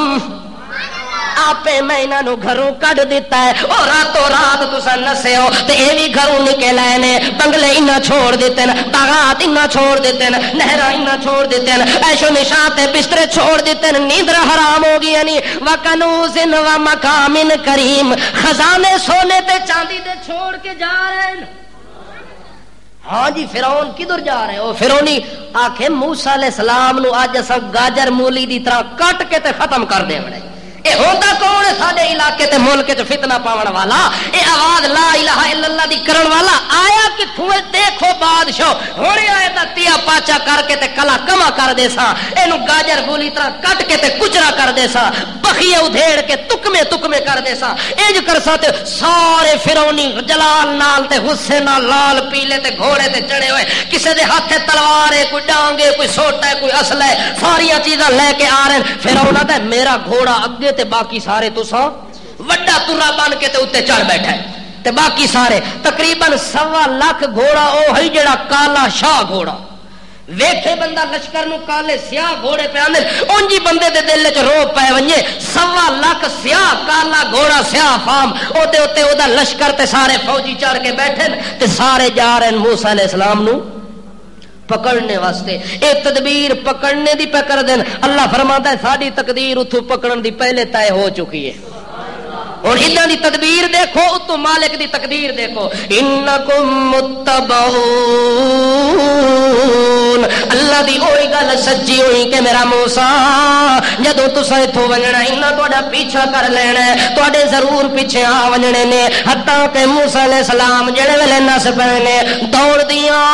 آپ میں انہاں نو گھروں کڈ دیتا ہے، اور راتوں رات تساں نسے ہو تے اے وی گھروں نکل آئے نے، بنگلے انہاں چھوڑ دیتے ہیں، باغات انہاں چھوڑ دیتے ہیں، نہراں انہاں چھوڑ دیتے ہیں، عیش و نشاط تے بسترے چھوڑ دیتے ہیں، نیندر حرام ہو گئی یعنی وکنوز و مقام کریم، خزانے سونے تے چاندی دے چھوڑ کے جا رہے ہیں۔ ہاں جی فرعون کدھر جا رہے ہو؟ فرعونی آکھے موسیٰ علیہ السلام نو اج اساں گاجر مولی دی طرح کٹ کے تے ختم کر دے وڑے۔ اے ہوندا کون ہے ساڈے علاقے تے ملک چ فتنہ پاون والا؟ اے آواز لا الہ الا اللہ دی کرن والا آیا کتھوں؟ دیکھو بادشاہ ہونے آیا تا تیا پاچا کر کے تے کلا کما کر دے سا، اینو گاجر مولی طرح کٹ کے تے کچرا کر دے سا، بخیے ادھیڑ کے تکمے تکمے کر دے سا، انج کر سا تے سارے فرعونی جلال نال تے غصے نال لال پیلے تے گھوڑے تے چڑھے ہوئے، کسے دے ہاتھ تلوار ہے، کوئی ڈانگ ہے، کوئی سوٹا ہے، کوئی اسلحہ ہے، ساری چیزاں لے کے آ رہے ہیں۔ فرعون آتا ہے میرا گھوڑا اگے تے باقی سارے تساں وڈا ترا بن کے تے اوتے چڑھ بیٹھا ہے، تے باقی سارے تقریباً 1.25 لاکھ گھوڑا او ہے جڑا کالا شاہ گھوڑا ویکھے بندہ لشکر نو کالے سیاہ گھوڑے پہ آندے اونجی بندے دے دل وچ رو پے ونجے 1.25 لاکھ سیاہ کالا گھوڑا سیاہ فام اوتے اوتے او دا لشکر تے سارے فوجی چڑھ کے بیٹھے تے سارے جا رہے ہیں موسیٰ علیہ السلام نو پکڑنے واسطے۔ اے تدبیر پکڑنے دی پہ کر دین، اللہ فرماتا ہے ساری تقدیر اتھو پکڑن دی پہلے طے ہو چکی ہے، اور ادھر دی تدبیر دیکھو اتو مالک دی تقدیر دیکھو، انکم متبعون۔ اللہ دی اوہی گل سچی ہوئی کہ میرا موسیٰ جدوں تساں ایتھوں ونجنا انہاں تہاڈا پیچھا کر لینا ہے، تہاڈے ضرور پیچھے آ ونجنے نے، حتیٰ کہ موسیٰ علیہ السلام جڑے ویلے نس پے نے دوڑ دیاں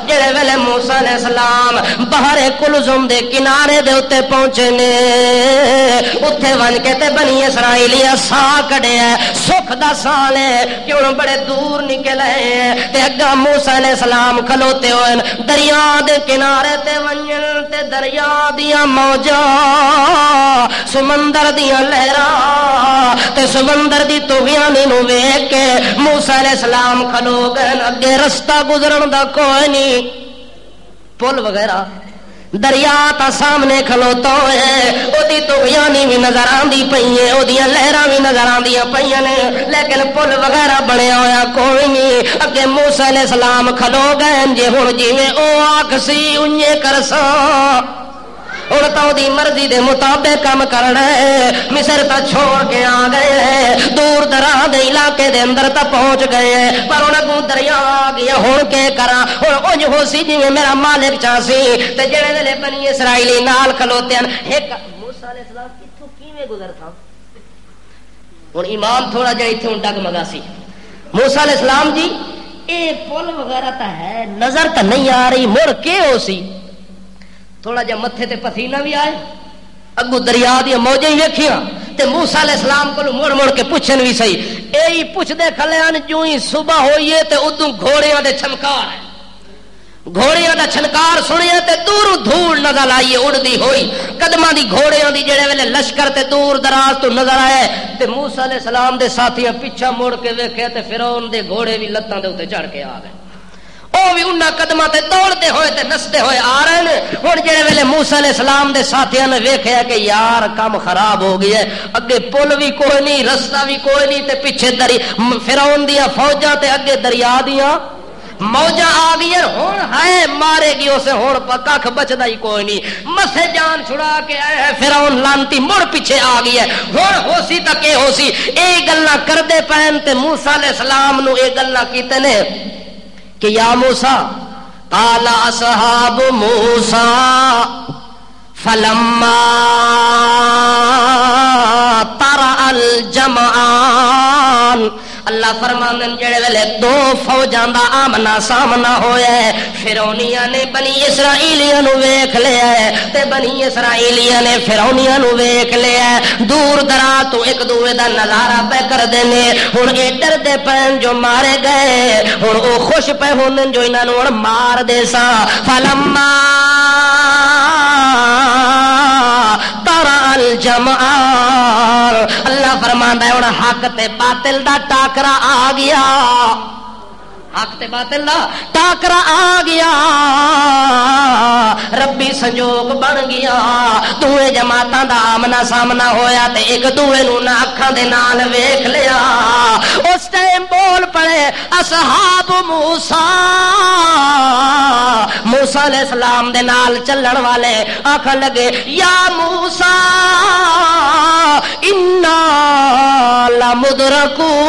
جڑے ویلے موسیٰ علیہ السلام بحر کلزم دے کنارے دے اوتے پہنچے نے، اتھے ون کے تے بنی اسرائیلیاں سا کڈیا سکھ دا سال ہے کیوں بڑے دور نکلے تے اگا موسیٰ علیہ السلام کھلوتے ہوئے دریا دے کنارے تے ونجن تے دریا دیاں موجاں سمندر دیاں لہراں تے سمندر دی طغیانی نو ویکھ کے موسیٰ علیہ السلام کھلو گئے، اگے رستہ گزرن دا کوئی نہیں، پل وغیرہ دریا تا سامنے کھلوتا ہے، اودی طغیانی بھی نظر آندی پئی ہے، اودیاں لہراں بھی نظر آندیاں پئیاں نے، لیکن پل وغیرہ بنیا ہویا کوئی نہیں۔ اگے موسیٰ علیہ السلام کھلو گئے جے ہن جویں او آکھسی اونجے کرساں، ہن تو دی مرضی دے مطابق کام کرنا ہے۔ مصر تا چھوڑ کے آ گئے ہیں، دور دراز دے علاقے دے اندر تا پہنچ گئے ہیں، پر ہن اگوں دریا آ گیا، ہن کے کراں؟ ہن اونج ہو سی جویں میرا مالک چاسی تے جڑے ویلے بنی اسرائیلی نال کھلوتے ہیں۔ ایک موسیٰ علیہ السلام کتھوں کیویں گزر تھا؟ ہن ایمان تھوڑا جہا ایتھے ڈگمگا سی۔ موسیٰ علیہ السلام جی اے پل وغیرہ تا ہے نظر تا نہیں آ رہی، مڑ کے ہو سی؟ تھوڑا جا متھے تے پسینہ بھی آئے، اگو دریا دیا موجیں ویکھیاں تے موسیٰ علیہ السلام کو مڑ مڑ کے پوچھن بھی صحیح، اے ہی پوچھ دے کھلے آن جو ہی صبح ہوئیے تے ادوں گھوڑیاں دے چھنکار ہے، گھوڑیاں دا چھنکار سنیے تے دور دھول نظر آئیے اڑدی ہوئی قدماں دی گھوڑیاں دی جڑے ویلے لشکر تے دور دراز تو نظر آئے تے موسیٰ علیہ السلام دے ساتھیاں پیچھا موڑ کے ویکھے تے فرعون دے گھوڑے بھی لتاں دے اوتے چڑھ کے آ گئے، او بھی انہاں قدماں تے دوڑدے ہوئے تے نسدے ہوئے آ رہے ہیں۔ ہن جڑے ویلے موسیٰ علیہ السلام دے ساتھیاں نے ویکھیا کہ یار کام خراب ہو گیا ہے، اگے پل بھی کوئی نہیں، رستہ بھی کوئی نہیں تے پیچھے فرعون دیاں فوجاں تے اگے دریا دیاں موجاں آ گئی، ہن ہے مارے گی اسے، ہن کھ بچدا ہی کوئی نہیں، مسے جان چھڑا کے آئے ہیں فرعون لانتی مڑ پیچھے آ گئی ہے، ہن ہوسی تک اے ہوسی اے گلاں کردے پین تے موسیٰ علیہ السلام نو اے گلاں کیتے نے کہ یا موسیٰ قال اصحاب موسیٰ فلما اللہ فرماندے جڑے ویلے دو فوجاں دا آمنا سامنا ہویا ہے فرعونیاں نے بنی اسرائیلیاں نو ویکھ لیا ہے تے بنی اسرائیلیاں نے فرعونیاں نو ویکھ لیا ہے دور دراز تو ایک دوے دا نظارہ پہ کر دینے ہن اے ڈر دے پین جو مارے گئے ہن او خوش پہ ہوندے جو انہاں نو مار دے سا فلما ترى الجمعان اللہ فرماندا ہے ہن حق تے باطل دا ٹاکرا آ گیا حق تے باطل دا ٹاکرا آ گیا ربی سنجوگ بن گیا دوے جماعتاں دا آمنا سامنا ہویا تے ایک دوے نو نہ اکھاں دے نال ویکھ لیا اس ٹائم بول پڑے اصحاب موسیٰ علیہ السلام دے نال چلن والے آکھن لگے یا موسیٰ انا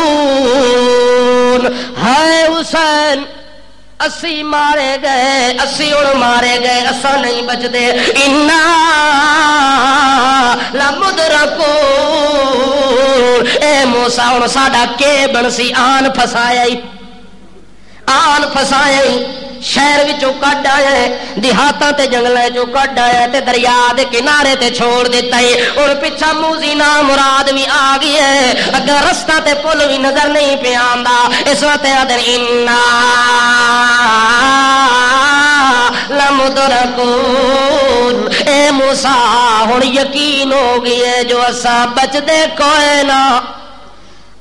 لمدرکون ہائے حسین اسی مارے گئے اسی اڑ مارے گئے اسا نہیں بچدے انا لمدرکون اے موسیٰ ہن ساڈا کے بنسی آن پھسایا شہر وچوں کڈ آیا دیہاتاں تے جنگلاں چوں کڈ آیا تے دریا دے کنارے تے چھوڑ دیتا ہے اور پیچھے موزی نا مراد بھی آ گئی ہے اگر رستہ تے پل بھی نظر نہیں پہ آندا اس وقت آدھر انا لمدرکون اے موسیٰ ہن یقین ہو گئی ہے جو اساں بچ دے کوئی نہ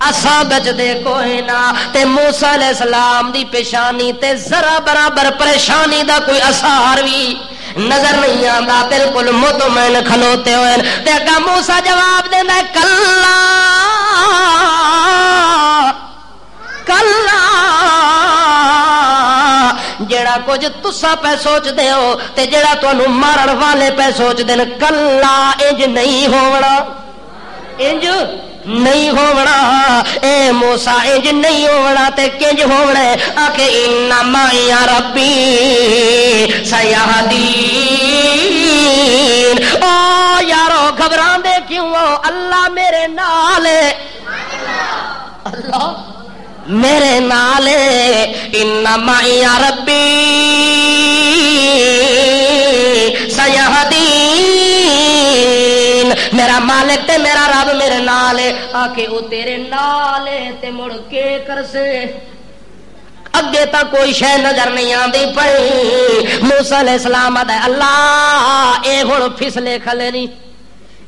اساں بچ دے کوئی نہ تے موسیٰ علیہ السلام دی پیشانی تے ذرا برابر پریشانی دا کوئی اثر بھی نظر نہیں آندا بالکل مطمئن کھلوتے ہوئے تے اگا موسیٰ جواب دیندا ہے کلا کلا جڑا کچھ تسا پہ سوچ دے ہو تے جڑا تانوں مارن والے پہ سوچ دین کلا انج نہیں ہونا انج نہیں ہونا اے موسیٰ انج نہیں ہونا تے کنج ہونا آکے انما یا ربی سیہدین او یارو گھبران دے کیوں اللہ میرے نال اللہ میرے نال انما یا ربی سیہدین میرا مالک تے میرا رب میرے نال آکے او تیرے نال تے مڑ کے کرسے اگے تا کوئی شے نظر نہیں آندی پئی موسیٰ علیہ السلام آدھا اللہ اے ہن پھسلے کھلے نہیں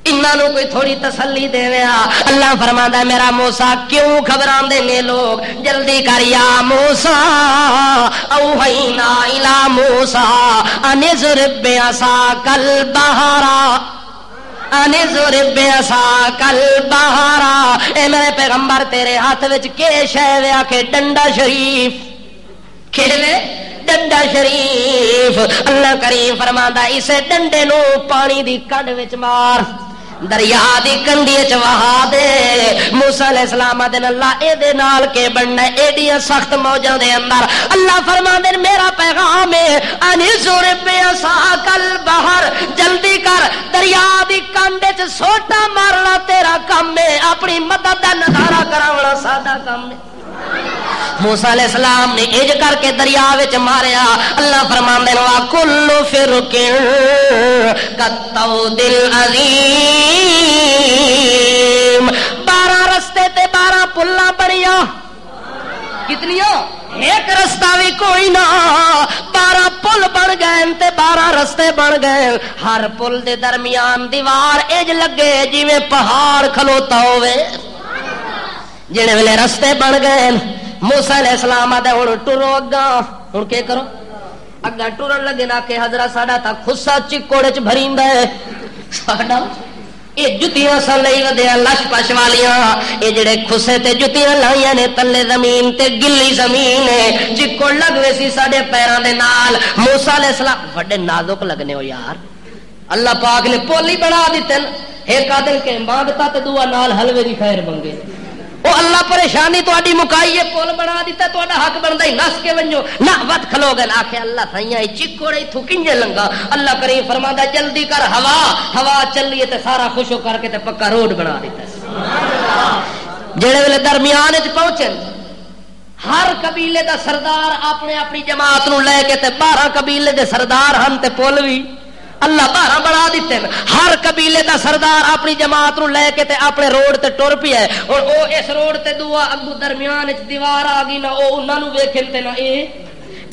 انہاں نو کوئی تھوڑی تسلی دے ویا اللہ فرماندا ہے میرا موسیٰ کیوں گھبراندے نے لوگ جلدی کر یا موسیٰ اوحینا الی موسیٰ ان اضرب بعصاک البحر ان اضرب بعصاک البحر اے میرے پیغمبر تیرے ہاتھ وچ کے شے ویا کہ ڈنڈا شریف کھیلے ڈنڈا شریف اللہ کریم فرماندا اسے ڈنڈے نو پانی دی کڈ وچ مار دریا دی کنڈی وچ وہا دے موسیٰ علیہ السلام دے اللہ اے دے نال کے بننا ایڈیاں سخت موجاں دے اندر اللہ فرماندے میرا پیغام ہے ان ضرب بعصاک البحر جلدی کر دریا دی کنڈ وچ سوٹا مارنا تیرا کم ہے اپنی مدد دا نظارہ کراونا سادہ کم ہے موسیٰ علیہ السلام نے اج کر کے دریا وچ ماریا اللہ فرماندے نے کل فرق کالطود العظیم 12 رستے تے 12 پلاں بنیاں کتنیاں ایک رستہ بھی کوئی نہ 12 پل بن گئے تے 12 رستے بن گئے ہر پل دے درمیان دیوار اج لگے جویں پہاڑ کھلوتا ہوئے جڑے ویلے رستے بن گئے موسیٰ علیہ السلام آدھے ہن ٹرو اگا ہن کے کرو اگا ٹرن لگے نا کہ حضرت ساڈا تا خصا چکوڑ وچ بھریندا ہے ساڈا اے جتیاں سن لئی ودیاں لش پش والیاں اے جڑے خصے تے جتیاں لائیاں نے تلے زمین تے گلی زمین ہے چکوڑ لگوے سی ساڈے پیراں دے نال موسیٰ علیہ السلام بڑے نازک لگنے ہو یار اللہ پاک نے پولی بنا دتے ایک آدل کے مانگتا تے دعا نال حلوے دی خیر منگے وہ اللہ پریشانی تہاڈی مکائی ہے پل بنا دیتا تہاڈا حق بندا ہی نس کے ونجو نہ وت کھلو گے آکھے اللہ سائیاں چکوڑے ایتھوں کنجے لنگا اللہ کریم فرماندا جلدی کر ہوا چلیے تے سارا خوشو کر کے تے پکا روڈ بنا دیتا جڑے ویلے درمیان پہنچے ہر قبیلے دا سردار اپنے اپنی جماعت نو لے کے تے 12 قبیلے دے سردار ہن تے پل بھی اللہ 12 بنا دیتے ہیں. ہر قبیلے دا سردار اپنی جماعت نو لے کے تے اپنے روڈ تے ٹر پیا ہے اور او اس روڈ تے دعا اگو درمیان وچ دیوار آ گئی نہ او انہاں نو ویکھن تے نہ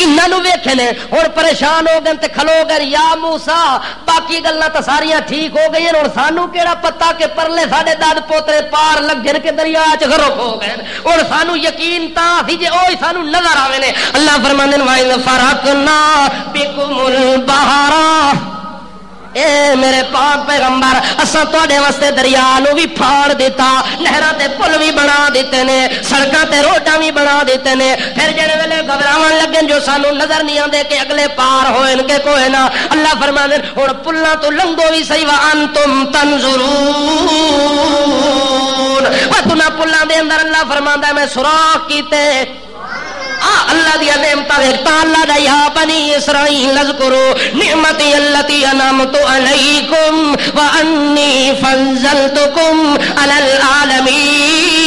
انہاں نو ویکھن ہن پریشان ہو گئے تے کھلو گئے یا موسیٰ باقی گلاں تے ساریاں ٹھیک ہو گئی ہن سانو کیڑا پتہ کہ پرلے ساڈے داد پوترے پار لگن کے دریا وچ غرق ہو گئے ہن سانو یقین تا سی جے اوہی سانو نظر آوے نے. اللہ فرماندے نے وَإِذْ فَرَقْنَا بِكُمُ الْبَحْرَ اے میرے پاک پیغمبر اساں تواڈے واسطے دریا نو بھی پھاڑ دیتا نہراں تے پل بھی بنا دیتے نے سڑکاں تے روڈاں بھی بنا دیتے نے. پھر جڑے ویلے گھبراون لگن جو سانو نظر نہیں آندے کہ اگلے پار ہوئن کے کوئی نہ اللہ فرماندے ہن پلاں تو لنگو بھی صحیح وانتم تنظرون وتنا پلاں دے اندر اللہ فرماندا میں سوراخ کیتے اللہ دیا نعمتاں ویکھتا اللہ دا یا بنی اسرائیل اذکروا نعمتی التی انعمت علیکم وانی فضلتکم علی العالمین.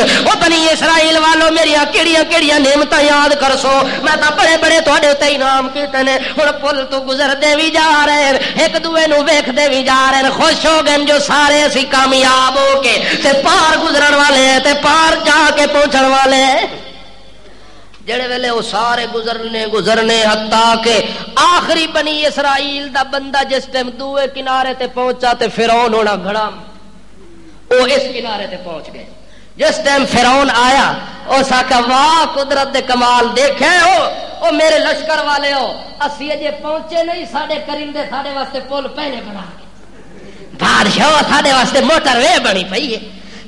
او بنی اسرائیل والو میری کیڑیاں کیڑیاں نعمتاں یاد کر سو میں تا بڑے بڑے تواڈے تے انعام کیتے نے. ہن پل تو گزردے بھی جا رہے ایک دوے نو ویکھدے بھی جا رہے خوش ہو گئے جو سارے اسی کامیاب ہو کے تے پار گزرن والے تے پار جا کے پہنچن والے. جڑے ویلے وہ سارے گزرنے حتیٰ کہ آخری بنی اسرائیل دا بندہ جس ٹائم دوے کنارے تے پہنچا تے فرعون ہونا گھڑا وہ اس کنارے تے پہنچ گئے. جس ٹائم فرعون آیا اس آکھا واہ قدرت دے کمال دیکھے او میرے لشکر والے ہو اسی اجے پہنچے نہیں ساڈے کرندے ساڈے واسطے پل پہلے بنا کے بادشاہ ساڈے واسطے موٹر وے بنی پئی ہے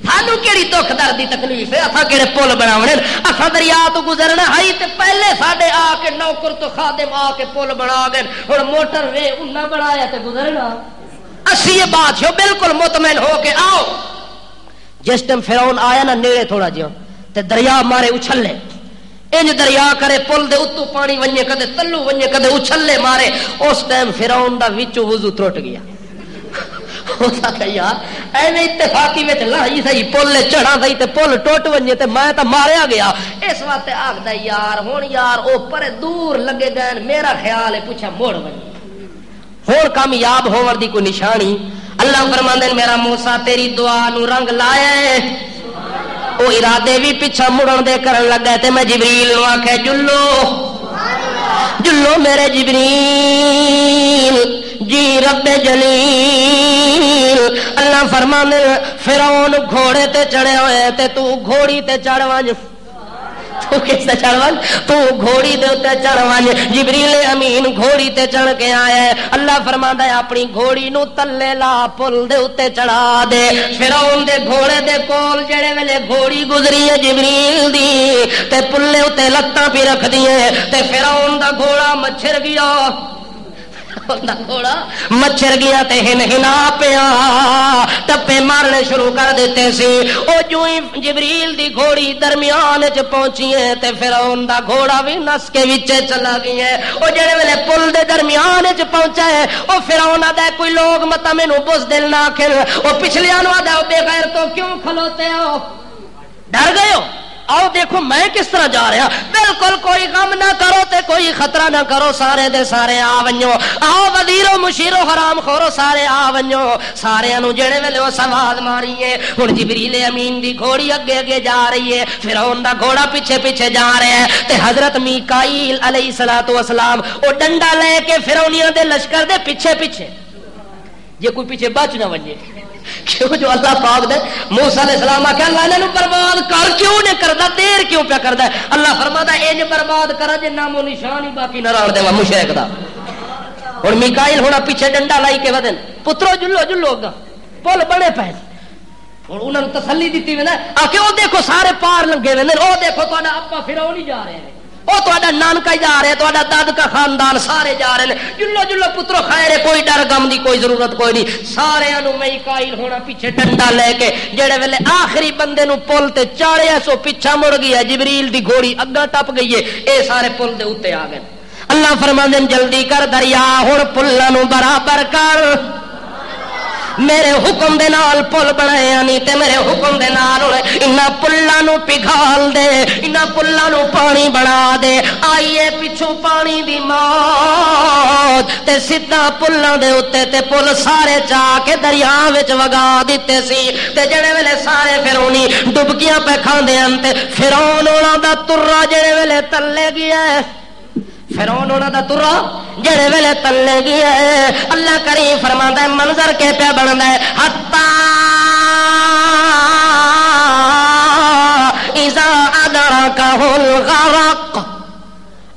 سانو کیڑی دکھ دردی تکلیف ہے اساں کیڑے پل بناونے اساں دریا تو گزرنا ہے تے پہلے ساڈے آ کے نوکر تو خادم آ کے پل بنا گئے ہن موٹر وے انہاں بنایا تے گزرنا اسی یہ بادشاہ بالکل مطمئن ہو کے آؤ. جس ٹائم فرعون آیا نا نیڑے تھوڑا جہا تے دریا مارے اچھلے انج دریا کرے پل دے اتو پانی ونجے کدے تلو ونجے کدے اچھلے مارے اس ٹائم فرعون دا وچوں وضو ٹوٹ گیا. یار ایویں اتفاقی وچ لائی سہی پل چڑھا سہی تے پل ٹوٹ ونجے تے میں تا ماریا گیا اس واسطے آکھدا یار ہن یار او پر دور لگے گئے میرا خیال ہے پوچھا موڑ ونجے ہن کامیاب ہون دی کوئی نشانی. اللہ فرماندے میرا موسیٰ تیری دعا نو رنگ لایا او ارادے بھی پیچھا مڑن دے کرن لگا تے میں جبریل نو آکھے جلو میرے جبریل جی رب جلیل. اللہ فرماندے فرعون گھوڑے تے چڑھے ہوئے تے تو گھوڑی تے چڑھ ونج تو کس تے چڑھ ونج تو گھوڑی دے تے چڑھ ونج. جبریل امین گھوڑی تے چڑھ کے آیا ہے اللہ فرماندا ہے اپنی گھوڑی نو تلے لا پل دے اوتے چڑھا دے. فرعون دے گھوڑے دے کول جڑے ویلے گھوڑی گزری ہے جبریل دی تے پلے اوتے لتاں بھی رکھ دیے تے فرعون دا گھوڑا مچھر گیا گھوڑا مچھر گیا تے ہن ہنا پیا ٹپے مارنے شروع کر دیتے سی. او جو ہی جبریل دی گھوڑی درمیان وچ پہنچی ہے تے فرعون دا گھوڑا بھی نس کے وچ چلا گیا ہے. او جڑے ویلے پل دے درمیان وچ پہنچا ہے او فرعون دا کوئی لوگ متا مینوں بزدل نہ آکھن او پچھلیاں نو آدا بے غیر تو کیوں کھلوتے ہو ڈر گئے ہو آؤ دیکھو میں کس طرح جا رہا بالکل کوئی غم نہ کرو تے کوئی خطرہ نہ کرو سارے دے سارے آ ونجو آؤ وزیرو مشیرو حرام خورو سارے آ ونجو سارے انو جڑے ویلے او سواد ماری ہے. ہن جبریل امین دی گھوڑی اگے اگے جا رہی ہے فرعون دا گھوڑا پیچھے پیچھے جا رہا ہے تے حضرت میکائیل علیہ الصلوۃ والسلام او ڈنڈا لے کے فرعونیاں دے لشکر دے پیچھے پیچھے جے کوئی پیچھے بچ نہ ونجے کیوں جو اللہ پاک دے موسیٰ علیہ السلام آکھیا اللہ انہاں نوں برباد کر کیوں نہیں کردا دیر کیوں پیا کردا ہے. اللہ فرماتا ہے انج برباد کرا جے نام و نشان ہی باقی نہ رہن دے مشرک دا. ہن میکائیل ہونا پیچھے ڈنڈا لائی کے ودن پترو جلو گا پل بڑے پے ہن انہاں نوں تسلی دتی ویندا آکھے او دیکھو سارے پار لنگے ویندے او دیکھو تہاڈا اپا فرعون ہی جا رہے ہیں او تہاڈا نانکا جا رہا ہے تہاڈا دادکا خاندان سارے جا رہے ہیں جلو پترو خیر ہے کوئی ڈر غم دی کوئی ضرورت کوئی نہیں. سارے انو میکائیل ہونا پیچھے ڈنڈا لے کے جڑے ویلے آخری بندے نو پل تے چاڑیا سو پیچھا مڑ گیا جبریل دی گھوڑی اگا ٹپ گئی ہے اے سارے پل دے اوتے آ گئے. اللہ فرماندے جلدی کر دریا ہن پلاں نو برابر کر میرے حکم دے نال پل بنایا نہیں تے میرے حکم دے نال انہاں پلاں نو پگھال دے انہاں پلاں نو پانی بنا دے آئیے پچھوں پانی دی موت تے سیدھا پلاں دے اوتے تے پل سارے چا کے دریا وچ وگا دتے سی تے جڑے ویلے سارے فرعونی ڈبکیاں پہ کھاندے ہن تے فرعون انہاں دا ترا جڑے ویلے تلے گیا ہے فرعون انہاں دا ترا جڑے ویلے تلے گیا ہے اللہ کریم فرماندا ہے منظر کے پیا بندا ہے حتا اذا ادرکہ الغرق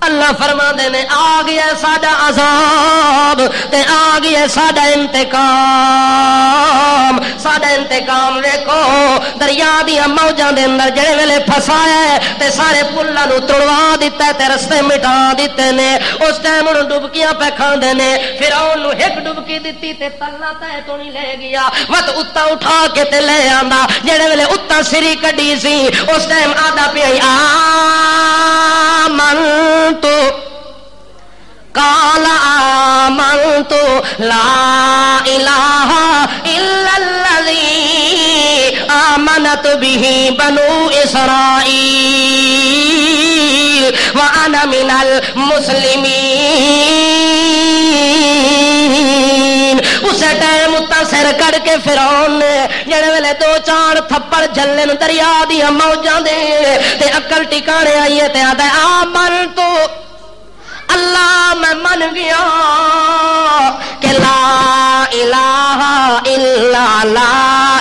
اللہ فرماندے نے آ گیا ساڈا عذاب تے آ گیا ساڈا انتقام ویکھو دریا دیاں موجاں دے اندر جڑے ویلے پھسایا ہے تے سارے پلاں نو تڑوا دتا ہے تے رستے مٹا دتے نے اس ٹائم انہوں ڈبکیاں پہ کھاندے نے فرعون نو ایک ڈبکی دتی تے تلا تے تو نہیں لے گیا مت اتا اٹھا کے تے لے آندا جڑے ویلے اتا سری کڈی سی اس ٹائم آدا پیا آمنت قال آمنت لا الہ الا الذی آمنت به بنو اسرائیل وانا من المسلمین اسے ٹائم سر کر کے فرعون نے جڑے ویلے دو چار تھپڑ جھلن دریا دیا موجاں دے تے عقل ٹکانے آئیے تے آدھا آمنت اللہ میں من گیا کہ لا الہ الا لا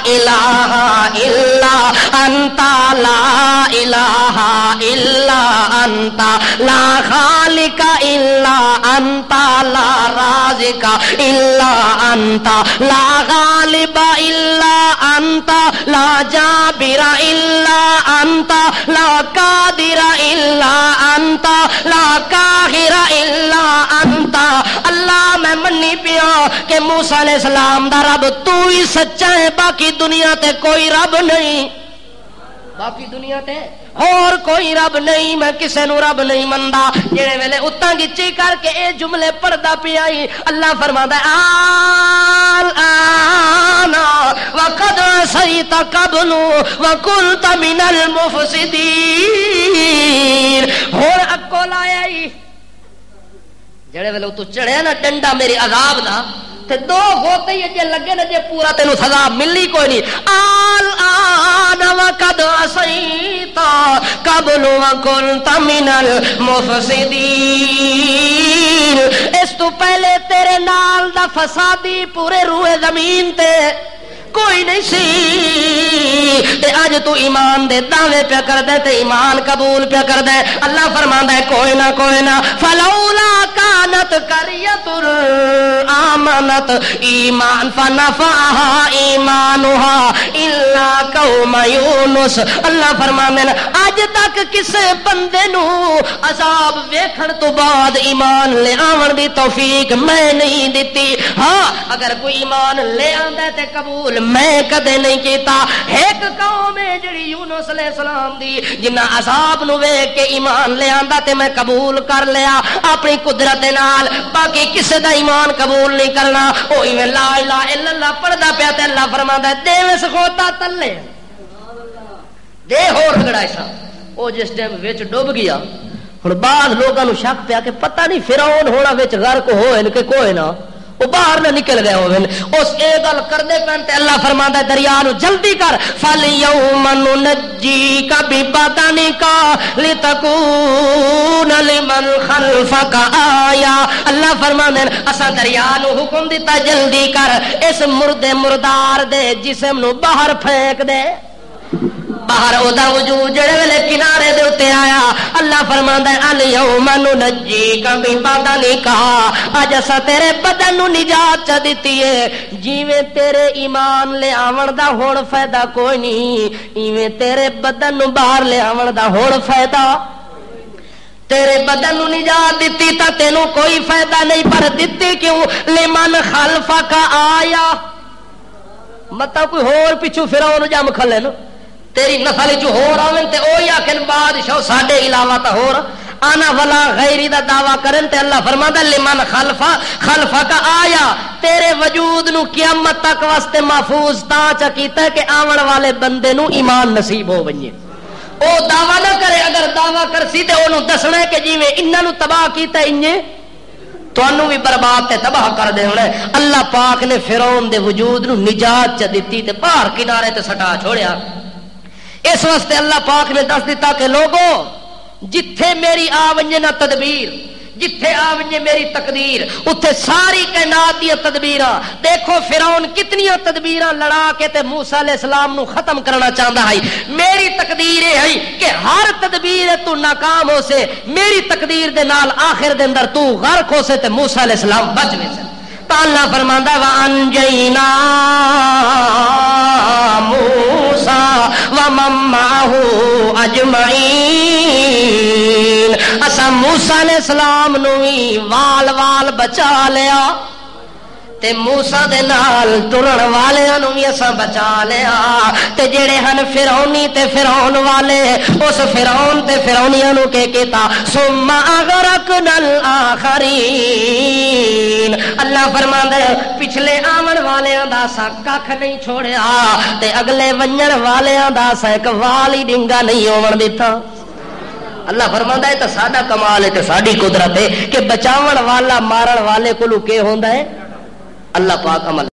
الہ الا انت لا الہ الا انت لا خالق الا انت لا رازق الا انت لا غالب الا انت لا جابر الا انت لا قادر الا انت لا قاہر الا انت اللہ میں منی پیا کہ موسیٰ علیہ السلام دا رب تو ہی سچا ہے باقی دنیا تے کوئی رب نہیں باقی دنیا تے اور کوئی رب نہیں میں کسے نو رب نہیں مندا جڑے ویلے اتاں گچی کر کے اے جملے پڑھدا پیا اللہ فرماتا ہے الآن وقد عصیت قبل وکنت من المفسدین ہن اکل آیا جڑے ویلے تو چڑھیا نا ڈنڈا میرے عذاب دا تے دو ہوتے ہی جے لگے نا جے پورا تینوں سزا ملنی کوئی نہیں الآن وقد عصیت قبل وکنت من المفسدین اس تو پہلے تیرے نال دا فسادی پورے روئے زمین تے کوئی نہیں سی تے اج تو ایمان دے دعوے پیا کردا تے ایمان قبول پیا کردا اللہ فرماندا ہے کوئی نہ فلولا کانت قریۃ آمنت ایمان فنفعها ایمانها الا قوم یونس اللہ فرماندے نے اج تک کسے بندے نو عذاب ویکھن تو بعد ایمان لے آون دی توفیق میں نہیں دتی ہاں اگر کوئی ایمان لے آندا تے قبول میں کدے نہیں کیتا ایک قوم ہے جڑی یونس علیہ السلام دی جنہ عذاب نو ویکھ کے ایمان لے آندا تے میں قبول کر لیا اپنی قدرت نال باقی کسے دا ایمان قبول نہیں کرنا او ایویں لا الہ الا اللہ پڑھدا پیا تے اللہ فرماندا ہے دے وس کھوتا تلے دے ہو رگڑا ایسا او جس ٹائم وچ ڈوب گیا ہن بعد لوکاں نو شک پیا کہ پتہ نہیں فرعون ہونا وچ غرق ہوئے کہ کوئی نہ وہ باہر نہ نکل گئے ہوئے اس ایک گل کرنے پہنتے اللہ فرماتا ہے دریا نو جلدی کر فَالْيَوْمَ نُنَجِّيكَ بِبَدَنِكَ لِتَكُونَ لِمَنْ خَلْفَكَ آیَةً اللہ فرماتے ہیں اسا دریا نو حکم دیتا جلدی کر اس مردے مردار دے جسم نو باہر پھینک دے باہر اودا وجود جڑے ویلے کنارے دے اوتے آیا اللہ فرماندا ہے الیوم ننجیک ببدنک اج اسا تیرے بدن نو نجات چ دتی ہے جویں تیرے ایمان لے آون دا ہن فائدہ کوئی نہیں ایویں تیرے بدن نو باہر لے آون دا ہن فائدہ تیرے بدن نو نجات دتی تا تینوں کوئی فائدہ نہیں پر دتی کیوں لمن خلفک آیا مطلب کوئی ہور پیچھے فرعون جم کھلے نا تیری نسل جو ہو رہا تے اوہی آکھن بادشاہ ساڈے علاوہ تا ہور آنا ولا غیری دا دعویٰ کرن تے اللہ فرماتا لمن خلفا کا آیا تیرے وجود نو قیامت تک واسطے محفوظ تا چکیتا ہے کہ آون والے بندے نو ایمان نصیب ہو بنیے. او دعویٰ نہ کرے، اگر دعویٰ کر سی تے انہوں دسنا ہے کہ جیویں انہاں نو تباہ کیتا ہے انہیں تانوں بھی برباد تے تباہ کر دے ہونا. اللہ پاک نے فرعون دے وجود نو نجات چ دتی تے پار کنارے تے سٹا چھوڑیا. اس واسطے اللہ پاک نے دس دیتا کہ لوگو جتھے میری آونجے نہ تدبیر، جتھے آونجے میری تقدیر، اتھے ساری کائنات دی تدبیراں. دیکھو فرعون کتنیاں تدبیراں لڑا کے تے موسیٰ علیہ السلام نو ختم کرنا چاہندا ہے. میری تقدیر ہے کہ ہر تدبیر تو ناکام ہو سے، میری تقدیر دے نال آخر دے اندر تو غرق ہو سے تے موسیٰ علیہ السلام بچ گئے سن. تو اللہ فرماندا وَأَنجَيْنَا موسیٰ وَمَن مَّعَهُ أَجْمَعِينَ. اسا موسیٰ علیہ السلام نو ہی وال وال بچا لیا تے موسیٰ دے نال ٹرن والیاں نو بھی اسا بچا لیا. تے جڑے ہن فرعونی تے فرعون والے اس فرعون تے فرعونیاں نو کہ کیتا ثم اغرقنا الآخرین. اللہ فرماندا ہے پچھلے آون والیاں دا سا ککھ نہیں چھوڑیا تے اگلے ونجن والیاں دا سا ایک وال ہی ڈنگا نہیں ہون دتا. اللہ فرماندا ہے تے ساڈا کمال ہے تے ساڈی قدرت ہے کہ بچاون والا مارن والے کولو کی ہوندا ہے. اللہ پاک عمل